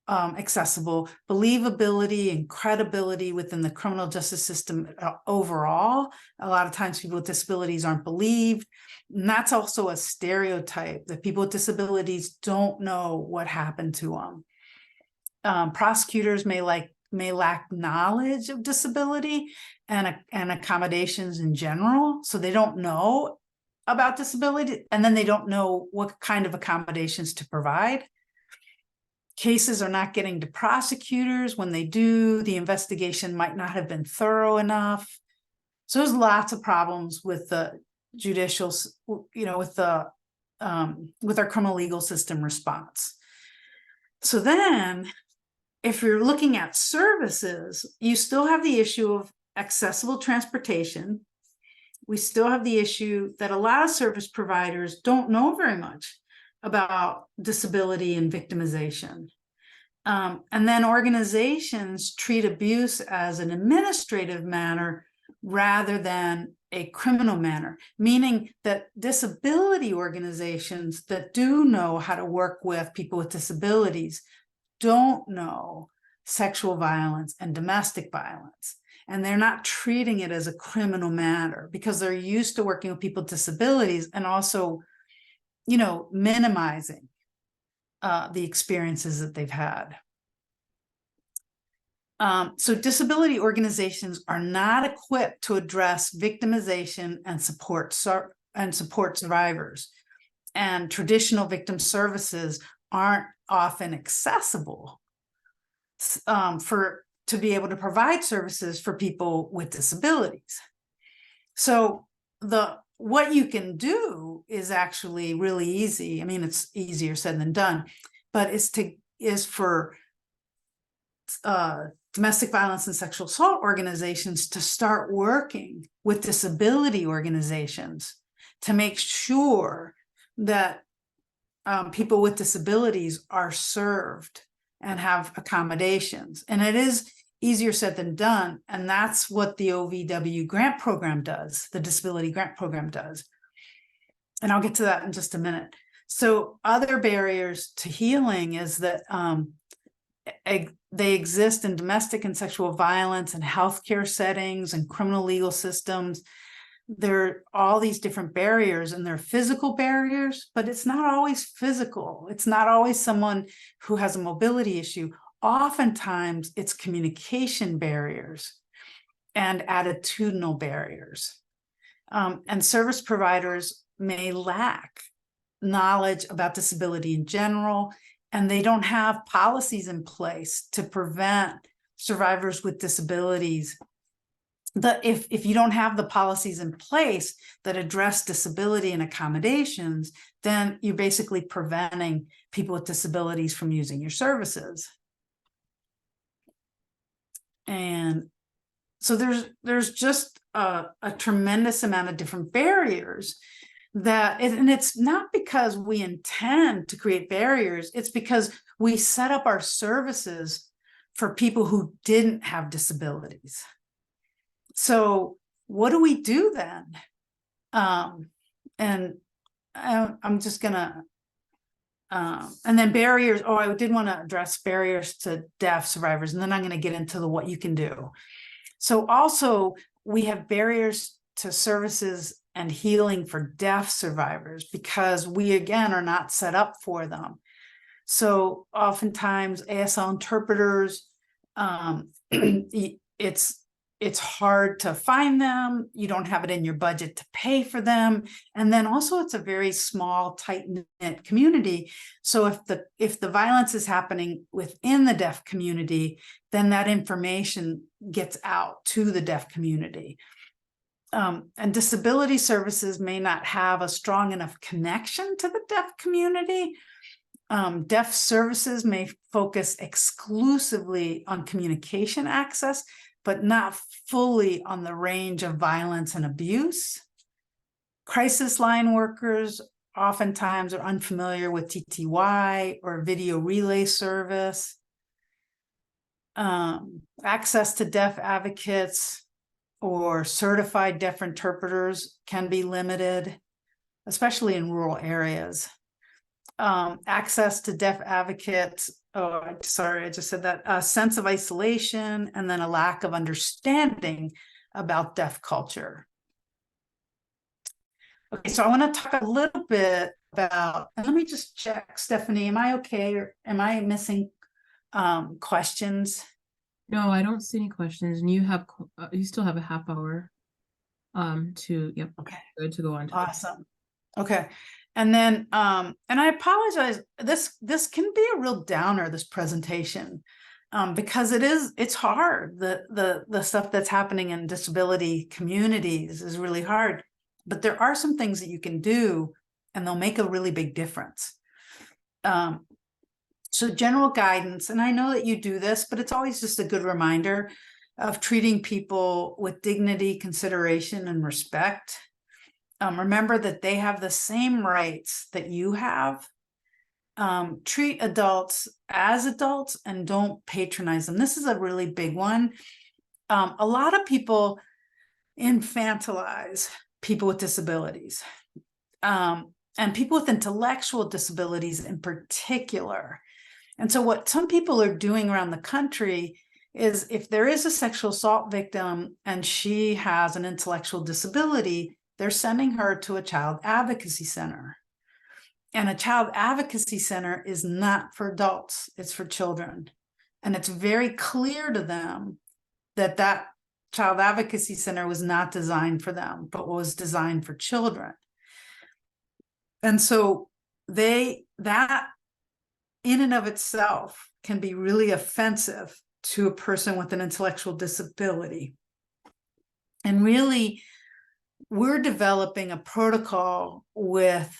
accessible, believability and credibility within the criminal justice system overall. A lot of times people with disabilities aren't believed. And that's also a stereotype, that people with disabilities don't know what happened to them. Prosecutors may lack knowledge of disability and accommodations in general. So they don't know about disability, and then they don't know what kind of accommodations to provide. Cases are not getting to prosecutors. When they do, the investigation might not have been thorough enough. So there's lots of problems with the judicial, with our criminal legal system response. So then, if you're looking at services, you still have the issue of accessible transportation. We still have the issue that a lot of service providers don't know very much about disability and victimization. And then organizations treat abuse as an administrative matter rather than a criminal manner, meaning that disability organizations that do know how to work with people with disabilities don't know sexual violence and domestic violence. And they're not treating it as a criminal matter because they're used to working with people with disabilities and also, minimizing the experiences that they've had. So disability organizations are not equipped to address victimization and support survivors. And traditional victim services aren't often accessible to be able to provide services for people with disabilities. So what you can do is actually really easy. I mean, it's easier said than done, but is for domestic violence and sexual assault organizations to start working with disability organizations to make sure that people with disabilities are served and have accommodations. And it is easier said than done. And that's what the OVW grant program does, the disability grant program does. And I'll get to that in just a minute. So other barriers to healing is that they exist in domestic and sexual violence and healthcare settings and criminal legal systems. There are all these different barriers, and they're physical barriers, but it's not always physical. It's not always someone who has a mobility issue. Oftentimes it's communication barriers and attitudinal barriers. And service providers may lack knowledge about disability in general, and they don't have policies in place to prevent survivors with disabilities. If you don't have the policies in place that address disability and accommodations, then you're basically preventing people with disabilities from using your services. And so there's just a tremendous amount of different barriers and it's not because we intend to create barriers, it's because we set up our services for people who didn't have disabilities. So what do we do then? And I'm just gonna, and then barriers. Oh, I did want to address barriers to deaf survivors, and then I'm going to get into what you can do. So also we have barriers to services and healing for deaf survivors because we, again, are not set up for them. So oftentimes ASL interpreters, it's hard to find them. You don't have it in your budget to pay for them. And then also it's a very small, tight-knit community. So if the violence is happening within the deaf community, then that information gets out to the deaf community. And disability services may not have a strong enough connection to the deaf community. Deaf services may focus exclusively on communication access, but not fully on the range of violence and abuse. Crisis line workers oftentimes are unfamiliar with TTY or video relay service. Access to deaf advocates or certified deaf interpreters can be limited, especially in rural areas. Access to deaf advocates, oh, sorry, I just said that, a sense of isolation, and then a lack of understanding about deaf culture. Okay, so I want to talk a little bit about, and let me just check, Stephanie, am I okay, or am I missing questions? No, I don't see any questions, and you still have a half hour yep, Okay, good to go on to. awesome. Okay. And then, and I apologize, this can be a real downer, this presentation, because it's hard. The stuff that's happening in disability communities is really hard, but there are some things that you can do and they'll make a really big difference. So general guidance, and I know that you do this, but it's always just a good reminder of treating people with dignity, consideration, and respect. Remember that they have the same rights that you have. Treat adults as adults and don't patronize them. This is a really big one. A lot of people, infantilize people with disabilities, and people with intellectual disabilities in particular. And so what some people are doing around the country is, if there is a sexual assault victim and she has an intellectual disability, they're sending her to a child advocacy center. And a child advocacy center is not for adults, it's for children. And it's very clear to them that that child advocacy center was not designed for them, but was designed for children. And so that in and of itself can be really offensive to a person with an intellectual disability. And really, we're developing a protocol with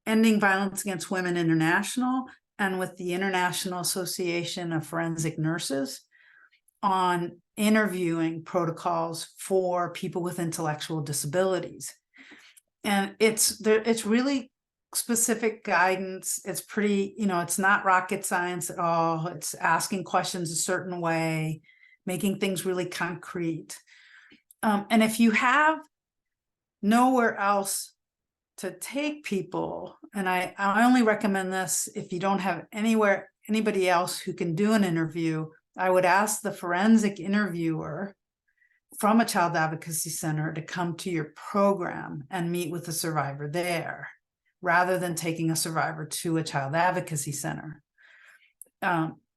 Ending Violence Against Women International and with the International Association of Forensic Nurses on interviewing protocols for people with intellectual disabilities. And it's really specific guidance. It's pretty, it's not rocket science at all. It's asking questions a certain way, making things really concrete. And if you have nowhere else to take people, and I only recommend this if you don't have anybody else who can do an interview, I would ask the forensic interviewer from a child advocacy center to come to your program and meet with the survivor there, rather than taking a survivor to a child advocacy center.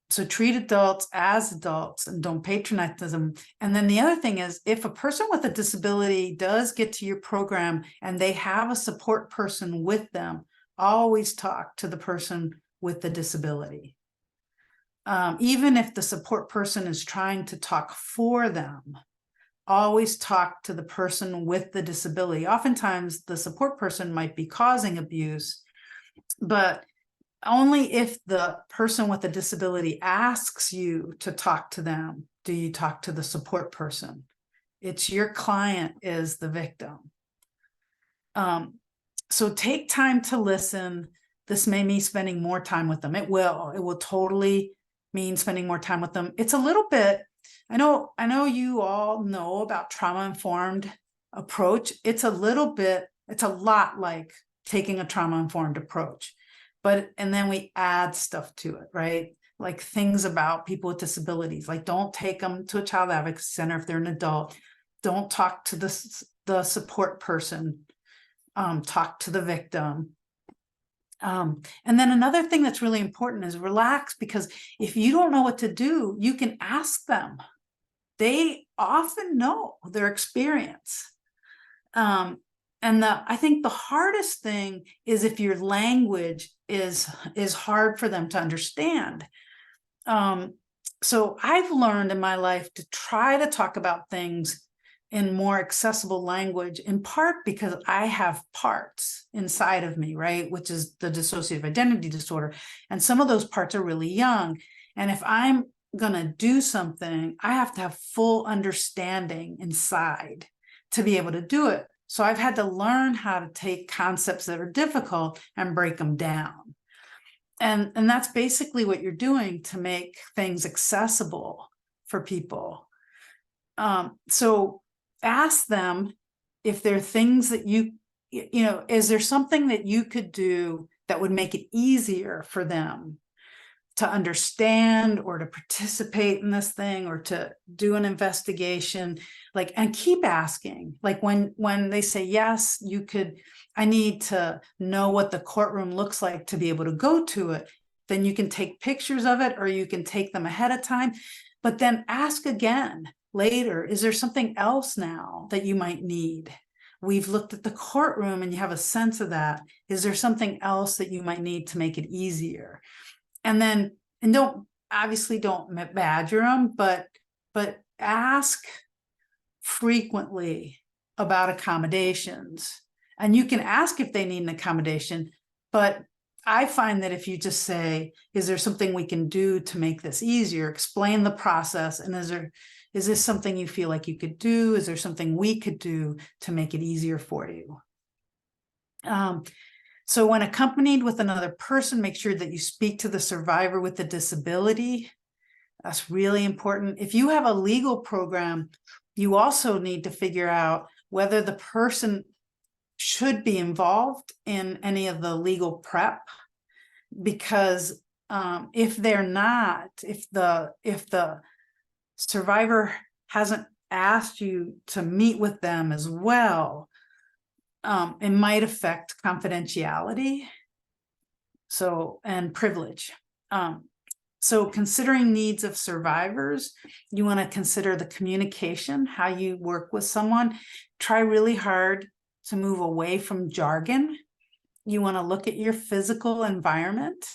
So treat adults as adults and don't patronize them. And then the other thing is, if a person with a disability does get to your program and they have a support person with them, always talk to the person with the disability. Even if the support person is trying to talk for them, always talk to the person with the disability. Oftentimes the support person might be causing abuse, but only if the person with a disability asks you to talk to them do you talk to the support person. It's your client is the victim. So take time to listen. This may mean spending more time with them. It will totally mean spending more time with them. It's a little bit, I know you all know about trauma-informed approach. It's a lot like taking a trauma-informed approach, and then we add stuff to it, right? Like things about people with disabilities, like don't take them to a child advocacy center if they're an adult. Don't talk to the support person, talk to the victim. And then another thing that's really important is relax, because if you don't know what to do, you can ask them. They often know their experience. And I think the hardest thing is if your language is hard for them to understand. So I've learned in my life to try to talk about things in more accessible language, in part because I have parts inside of me, right? Which is the dissociative identity disorder. And some of those parts are really young. And if I'm going to do something, I have to have full understanding inside to be able to do it. So I've had to learn how to take concepts that are difficult and break them down. And that's basically what you're doing to make things accessible for people. So ask them if there are things that is there something that you could do that would make it easier for them to understand or to participate in this thing or to do an investigation, and keep asking. Like when they say, yes, you could, I need to know what the courtroom looks like to be able to go to it, then you can take pictures of it or you can take them ahead of time, but then ask again later, is there something else now that you might need? We've looked at the courtroom and you have a sense of that. Is there something else that you might need to make it easier? And don't badger them, but ask frequently about accommodations. And you can ask if they need an accommodation, but I find that if you just say, is there something we can do to make this easier? Explain the process. And is this something you feel like you could do? Is there something we could do to make it easier for you? So when accompanied with another person, make sure that you speak to the survivor with the disability. That's really important. If you have a legal program, you also need to figure out whether the person should be involved in any of the legal prep, because if they're not, if the survivor hasn't asked you to meet with them as well, it might affect confidentiality, and privilege. So considering needs of survivors, you want to consider the communication, how you work with someone. Try really hard to move away from jargon. You want to look at your physical environment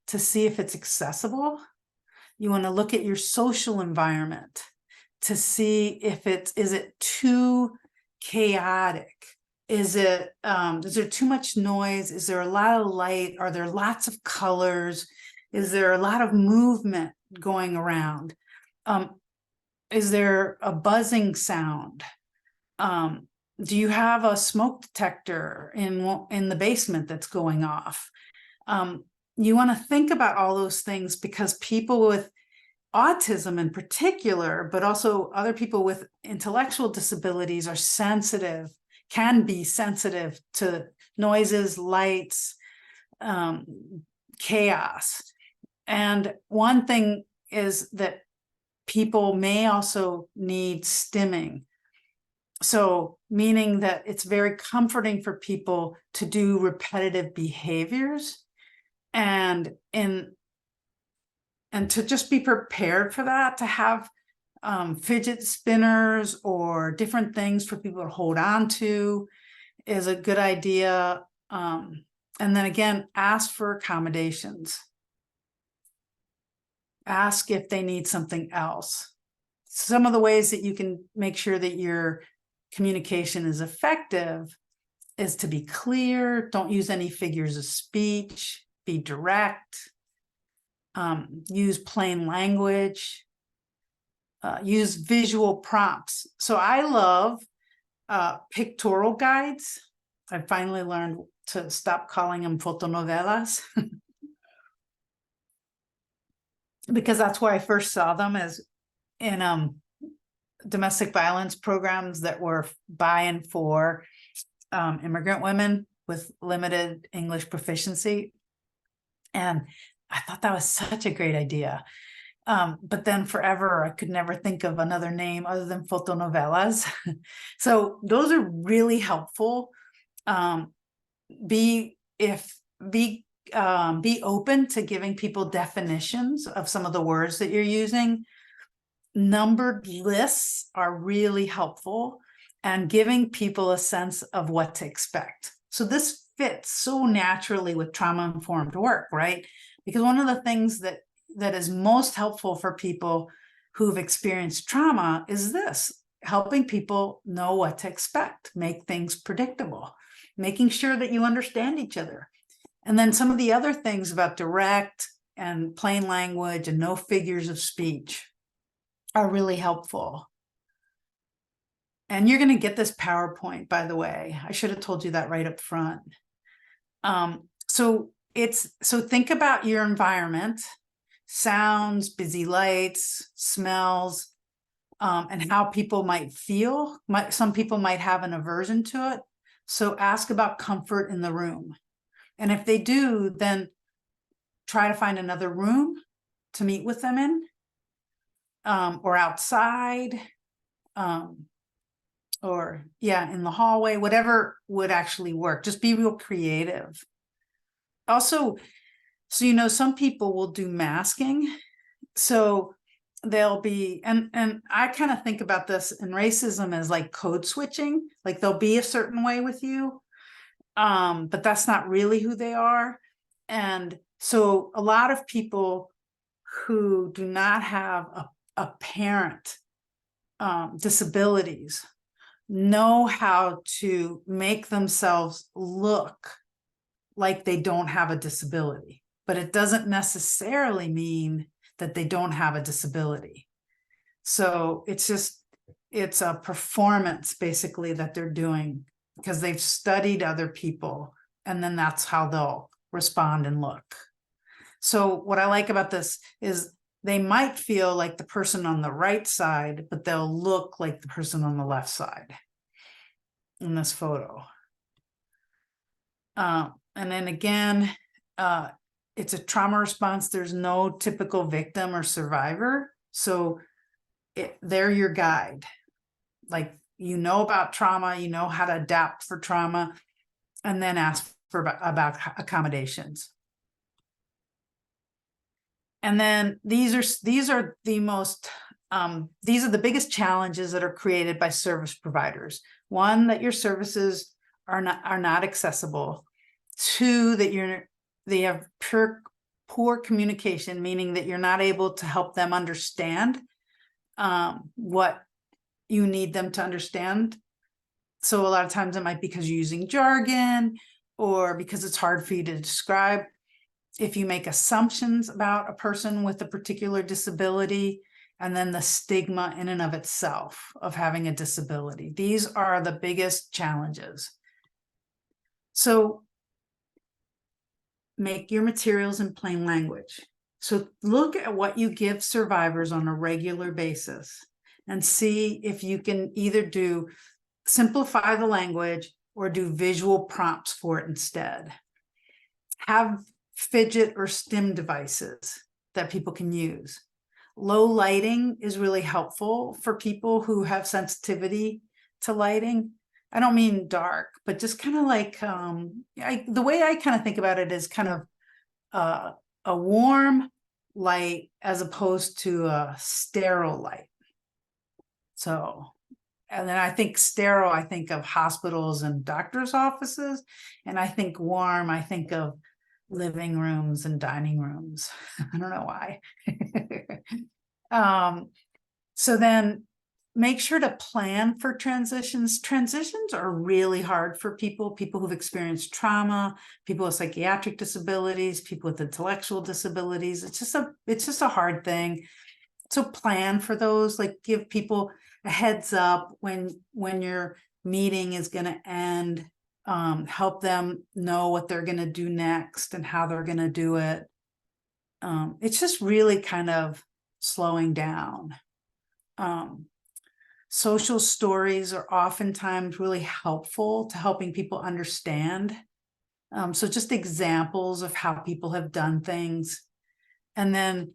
to see if it's accessible. You want to look at your social environment to see if is it too chaotic? Is there too much noise? Is there a lot of light? Are there lots of colors? Is there a lot of movement going around? Is there a buzzing sound? Do you have a smoke detector in the basement that's going off? You want to think about all those things, because people with autism in particular, but also other people with intellectual disabilities, are sensitive, can be sensitive to noises, lights, chaos. And one thing is that people may also need stimming. So meaning that it's very comforting for people to do repetitive behaviors, and to just be prepared for that, to have fidget spinners or different things for people to hold on to is a good idea. And then again, ask for accommodations. Ask if they need something else. Some of the ways that you can make sure that your communication is effective is to be clear. Don't use any figures of speech. Be direct. Use plain language. Use visual prompts. So I love pictorial guides. I finally learned to stop calling them fotonovelas because that's where I first saw them, as in domestic violence programs that were by and for immigrant women with limited English proficiency. And I thought that was such a great idea. But then forever, I could never think of another name other than fotonovelas. So those are really helpful. Be open to giving people definitions of some of the words that you're using. Numbered lists are really helpful, and giving people a sense of what to expect. So this fits so naturally with trauma-informed work, right? Because one of the things that is most helpful for people who've experienced trauma is this: helping people know what to expect, make things predictable, making sure that you understand each other. And then some of the other things about direct and plain language and no figures of speech are really helpful. And you're going to get this PowerPoint, by the way. I should have told you that right up front. So think about your environment, sounds, busy lights, smells, and how people might feel. Some people might have an aversion to it. So ask about comfort in the room. And if they do, then try to find another room to meet with them in, or outside, or in the hallway, whatever would actually work. Just be real creative. Also, so some people will do masking. So they'll be, and I kind of think about this in racism as like code switching. Like they'll be a certain way with you, but that's not really who they are. And so a lot of people who do not have apparent disabilities know how to make themselves look like they don't have a disability, but it doesn't necessarily mean that they don't have a disability. So it's a performance basically that they're doing because they've studied other people, and then that's how they'll respond and look. So what I like about this is they might feel like the person on the right side, but they'll look like the person on the left side in this photo. And then again, it's a trauma response. There's no typical victim or survivor. So they're your guide. Like, you know about trauma, you know how to adapt for trauma, and then ask for about accommodations. And then these are the most, these are the biggest challenges that are created by service providers. One, that your services are not accessible. Two, that they have poor communication, meaning that you're not able to help them understand what you need them to understand. So a lot of times it might be because you're using jargon, or because it's hard for you to describe. If you make assumptions about a person with a particular disability, and then the stigma in and of itself of having a disability. These are the biggest challenges. So make your materials in plain language. So look at what you give survivors on a regular basis and see if you can either simplify the language or do visual prompts for it instead. Have fidget or stim devices that people can use. Low lighting is really helpful for people who have sensitivity to lighting. I don't mean dark, but just kind of like, the way I kind of think about it is kind of a warm light as opposed to a sterile light. So, and then I think sterile, I think of hospitals and doctors' offices. And I think warm, I think of living rooms and dining rooms. I don't know why. So then make sure to plan for transitions. Transitions are really hard for people who've experienced trauma, people with psychiatric disabilities, people with intellectual disabilities. It's just a hard thing. So plan for those, like give people a heads up when your meeting is going to end. Help them know what they're going to do next and how they're going to do it. It's just really kind of slowing down. Social stories are oftentimes really helpful to helping people understand. So just examples of how people have done things. And then,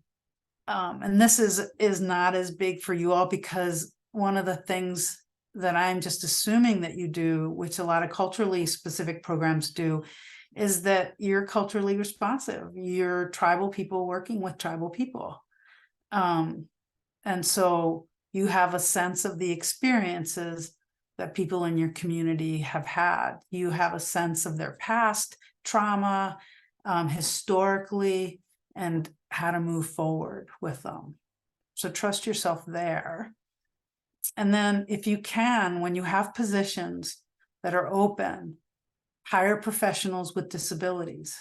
and this is not as big for you all, because one of the things that I'm just assuming that you do, which a lot of culturally specific programs do, is that you're culturally responsive. You're tribal people working with tribal people. And so you have a sense of the experiences that people in your community have had. You have a sense of their past trauma, historically, and how to move forward with them. So trust yourself there. And then if you can, when you have positions that are open, hire professionals with disabilities.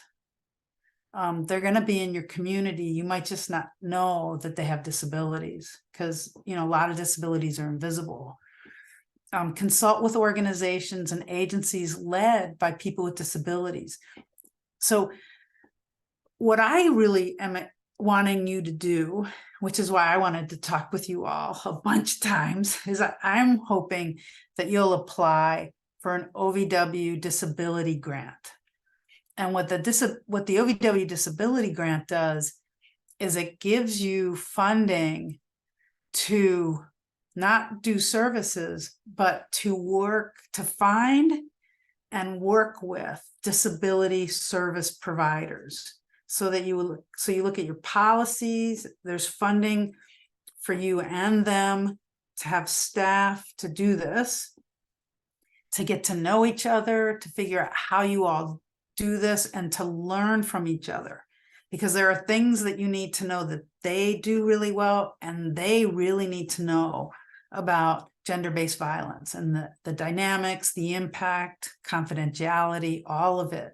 They're going to be in your community. You might just not know that they have disabilities, because, you know, a lot of disabilities are invisible. Consult with organizations and agencies led by people with disabilities. So what I really am wanting you to do, which is why I wanted to talk with you all a bunch of times, is that I'm hoping that you'll apply for an OVW disability grant. And what the OVW disability grant does is it gives you funding to not do services, but to find and work with disability service providers. So you look at your policies, there's funding for you and them to have staff to do this, to get to know each other, to figure out how you all do this, and to learn from each other. Because there are things that you need to know that they do really well, and they really need to know about gender-based violence and the dynamics, the impact, confidentiality, all of it.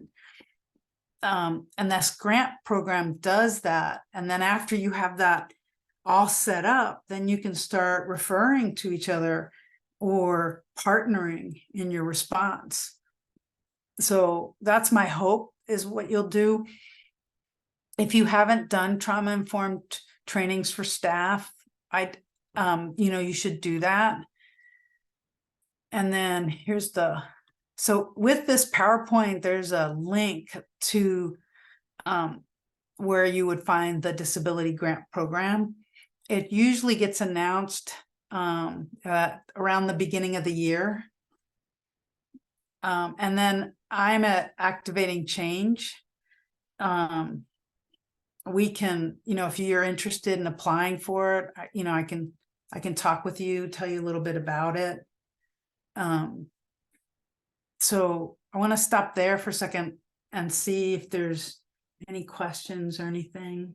And this grant program does that. And then after you have that all set up, then you can start referring to each other or partnering in your response. So that's my hope, is what you'll do. If you haven't done trauma-informed trainings for staff, you should do that. And then so with this PowerPoint, there's a link to where you would find the disability grant program. It usually gets announced around the beginning of the year. And then I'm at Activating Change. We can, if you're interested in applying for it, I can talk with you, tell you a little bit about it. So I want to stop there for a second and see if there's any questions or anything.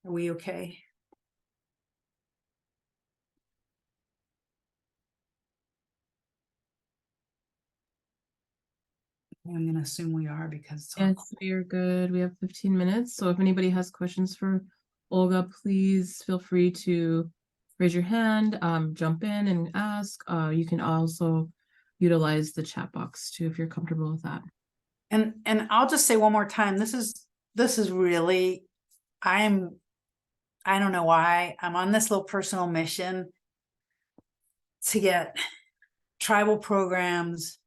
Are we okay? I'm going to assume we are because Yes, we are good. We have 15 minutes. So if anybody has questions for Olga, please feel free to raise your hand, jump in and ask. You can also utilize the chat box too, if you're comfortable with that. And I'll just say one more time, this is really, I don't know why I'm on this little personal mission to get tribal programs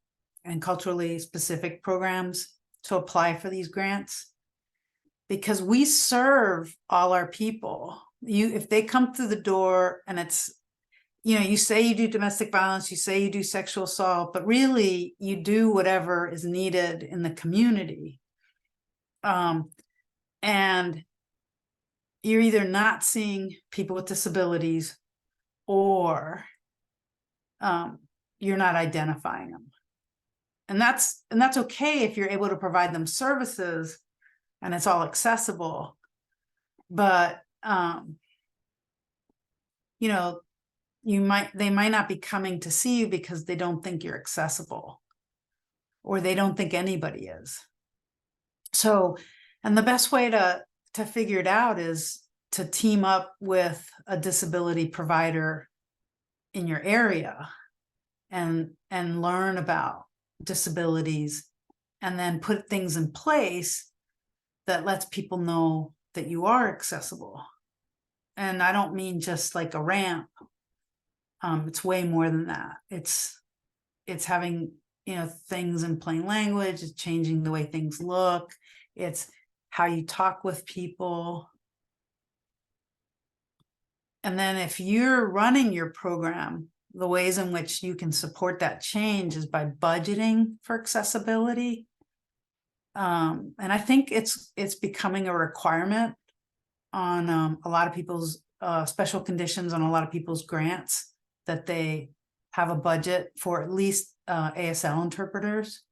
and culturally specific programs to apply for these grants, because we serve all our people. If they come through the door and it's, you say you do domestic violence, you say you do sexual assault, but really you do whatever is needed in the community. And you're either not seeing people with disabilities or you're not identifying them. And that's okay if you're able to provide them services and it's all accessible. But they might not be coming to see you because they don't think you're accessible, or they don't think anybody is. So, and the best way to figure it out is to team up with a disability provider in your area and learn about disabilities, and then put things in place that lets people know that you are accessible. And I don't mean just like a ramp. It's way more than that. It's having, things in plain language. It's changing the way things look. It's how you talk with people. And then if you're running your program, the ways in which you can support that change is by budgeting for accessibility. And I think it's becoming a requirement on a lot of people's special conditions, on a lot of people's grants, that they have a budget for at least ASL interpreters.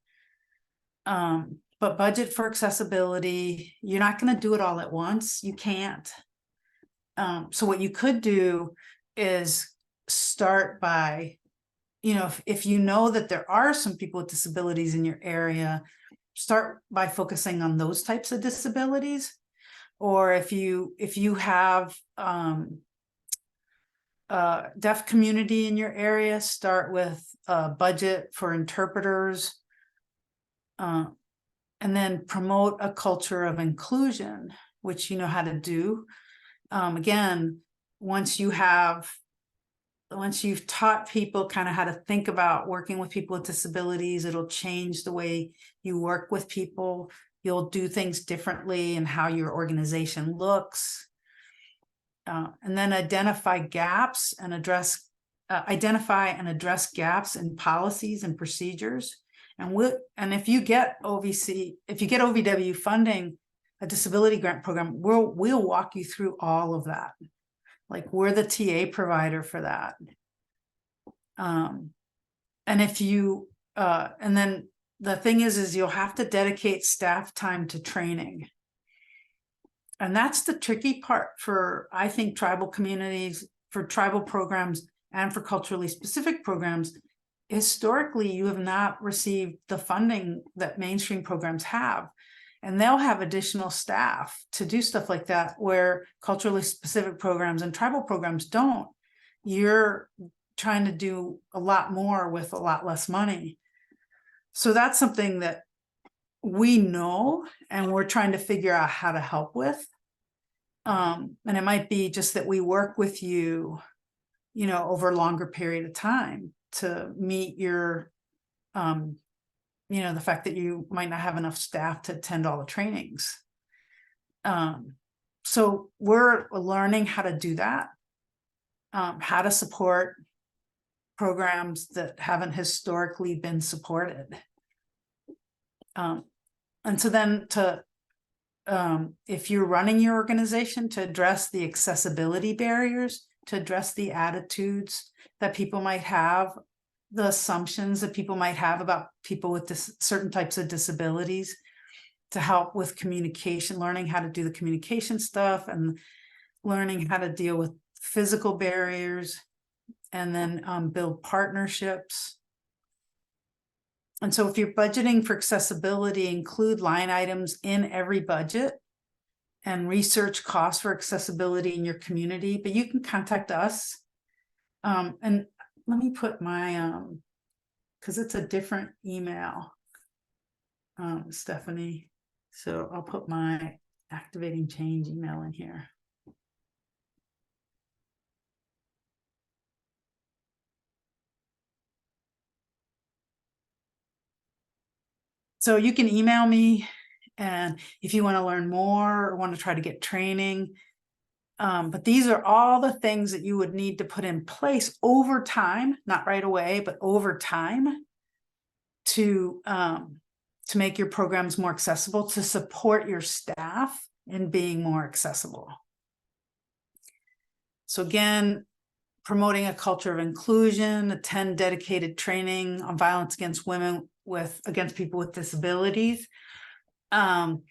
But budget for accessibility, you're not going to do it all at once. You can't. So what you could do is start by, if you know that there are some people with disabilities in your area, start by focusing on those types of disabilities. Or if you have deaf community in your area, start with a budget for interpreters, and then promote a culture of inclusion, which you know how to do. Again, once you've taught people kind of how to think about working with people with disabilities, it'll change the way you work with people. You'll do things differently in how your organization looks. And then identify gaps and address gaps in policies and procedures. And if you get OVW funding, a disability grant program, we'll walk you through all of that. Like, we're the TA provider for that. And if you and then the thing is you'll have to dedicate staff time to training. And that's the tricky part for, I think, tribal communities, for tribal programs, and for culturally specific programs. Historically, you have not received the funding that mainstream programs have. And they'll have additional staff to do stuff like that, where culturally specific programs and tribal programs don't. You're trying to do a lot more with a lot less money. So that's something that we know, and we're trying to figure out how to help with. And it might be just that we work with you, you know, over a longer period of time to meet your, you know, the fact that you might not have enough staff to attend all the trainings. So we're learning how to do that, how to support programs that haven't historically been supported. And so then if you're running your organization, to address the accessibility barriers, to address the attitudes that people might have, the assumptions that people might have about people with certain types of disabilities, to help with communication, learning how to do the communication stuff and learning how to deal with physical barriers, and then build partnerships. And so if you're budgeting for accessibility, include line items in every budget and research costs for accessibility in your community, but you can contact us. And let me put my, because it's a different email, Stephanie. So I'll put my activating change email in here. So you can email me, and if you want to learn more or want to try to get training. But these are all the things that you would need to put in place over time, not right away, but over time, to make your programs more accessible, to support your staff in being more accessible. So again, promoting a culture of inclusion, attend dedicated training on violence against women against people with disabilities. And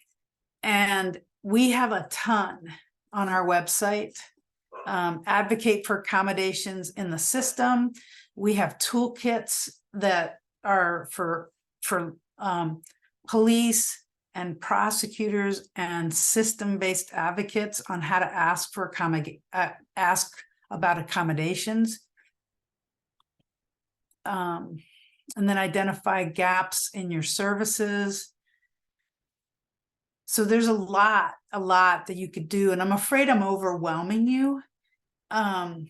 we have a ton on our website. Advocate for accommodations in the system. We have toolkits that are for police and prosecutors and system-based advocates on how to ask for ask about accommodations. And then identify gaps in your services. So there's a lot that you could do, and I'm afraid I'm overwhelming you. But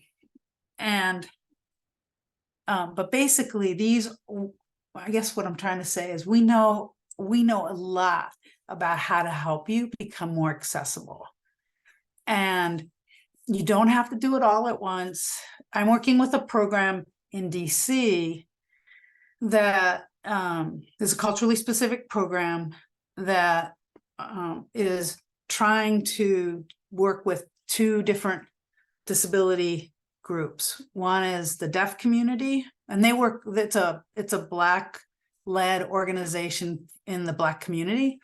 basically these, I guess what I'm trying to say is we know a lot about how to help you become more accessible. And you don't have to do it all at once. I'm working with a program in DC that is a culturally specific program that is trying to work with two different disability groups. One is the deaf community, and they work, it's a Black-led organization in the Black community,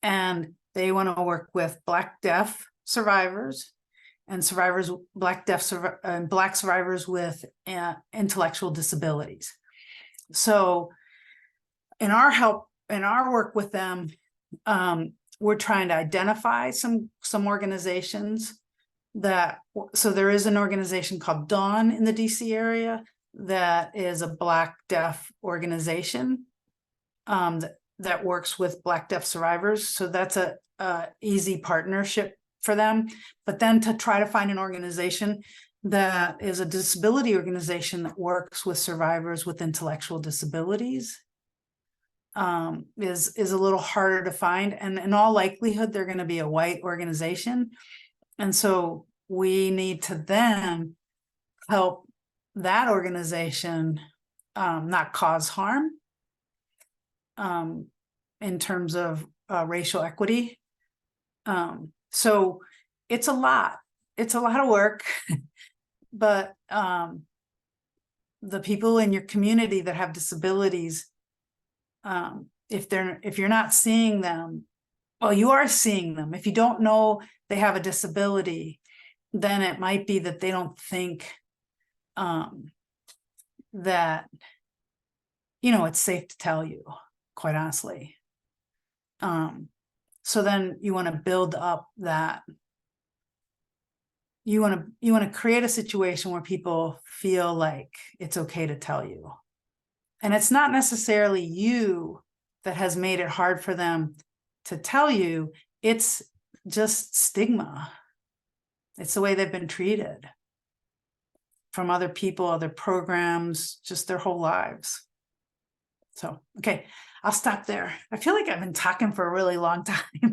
and they want to work with Black deaf survivors and Black survivors with intellectual disabilities. So in our work with them, we're trying to identify some organizations so there is an organization called Dawn in the DC area that is a Black deaf organization that works with Black deaf survivors. So that's a easy partnership for them. But then to try to find an organization that is a disability organization that works with survivors with intellectual disabilities is a little harder to find. And in all likelihood, they're going to be a white organization. And so we need to then help that organization not cause harm in terms of racial equity. So it's a lot of work, but the people in your community that have disabilities, if you're not seeing them, well, you are seeing them. If you don't know they have a disability, then it might be that they don't think that, it's safe to tell you, quite honestly. So then you want to build up that. You want to create a situation where people feel like it's okay to tell you. And it's not necessarily you that has made it hard for them to tell you, it's just stigma. It's the way they've been treated from other people, other programs, just their whole lives. So, okay, I'll stop there. I feel like I've been talking for a really long time.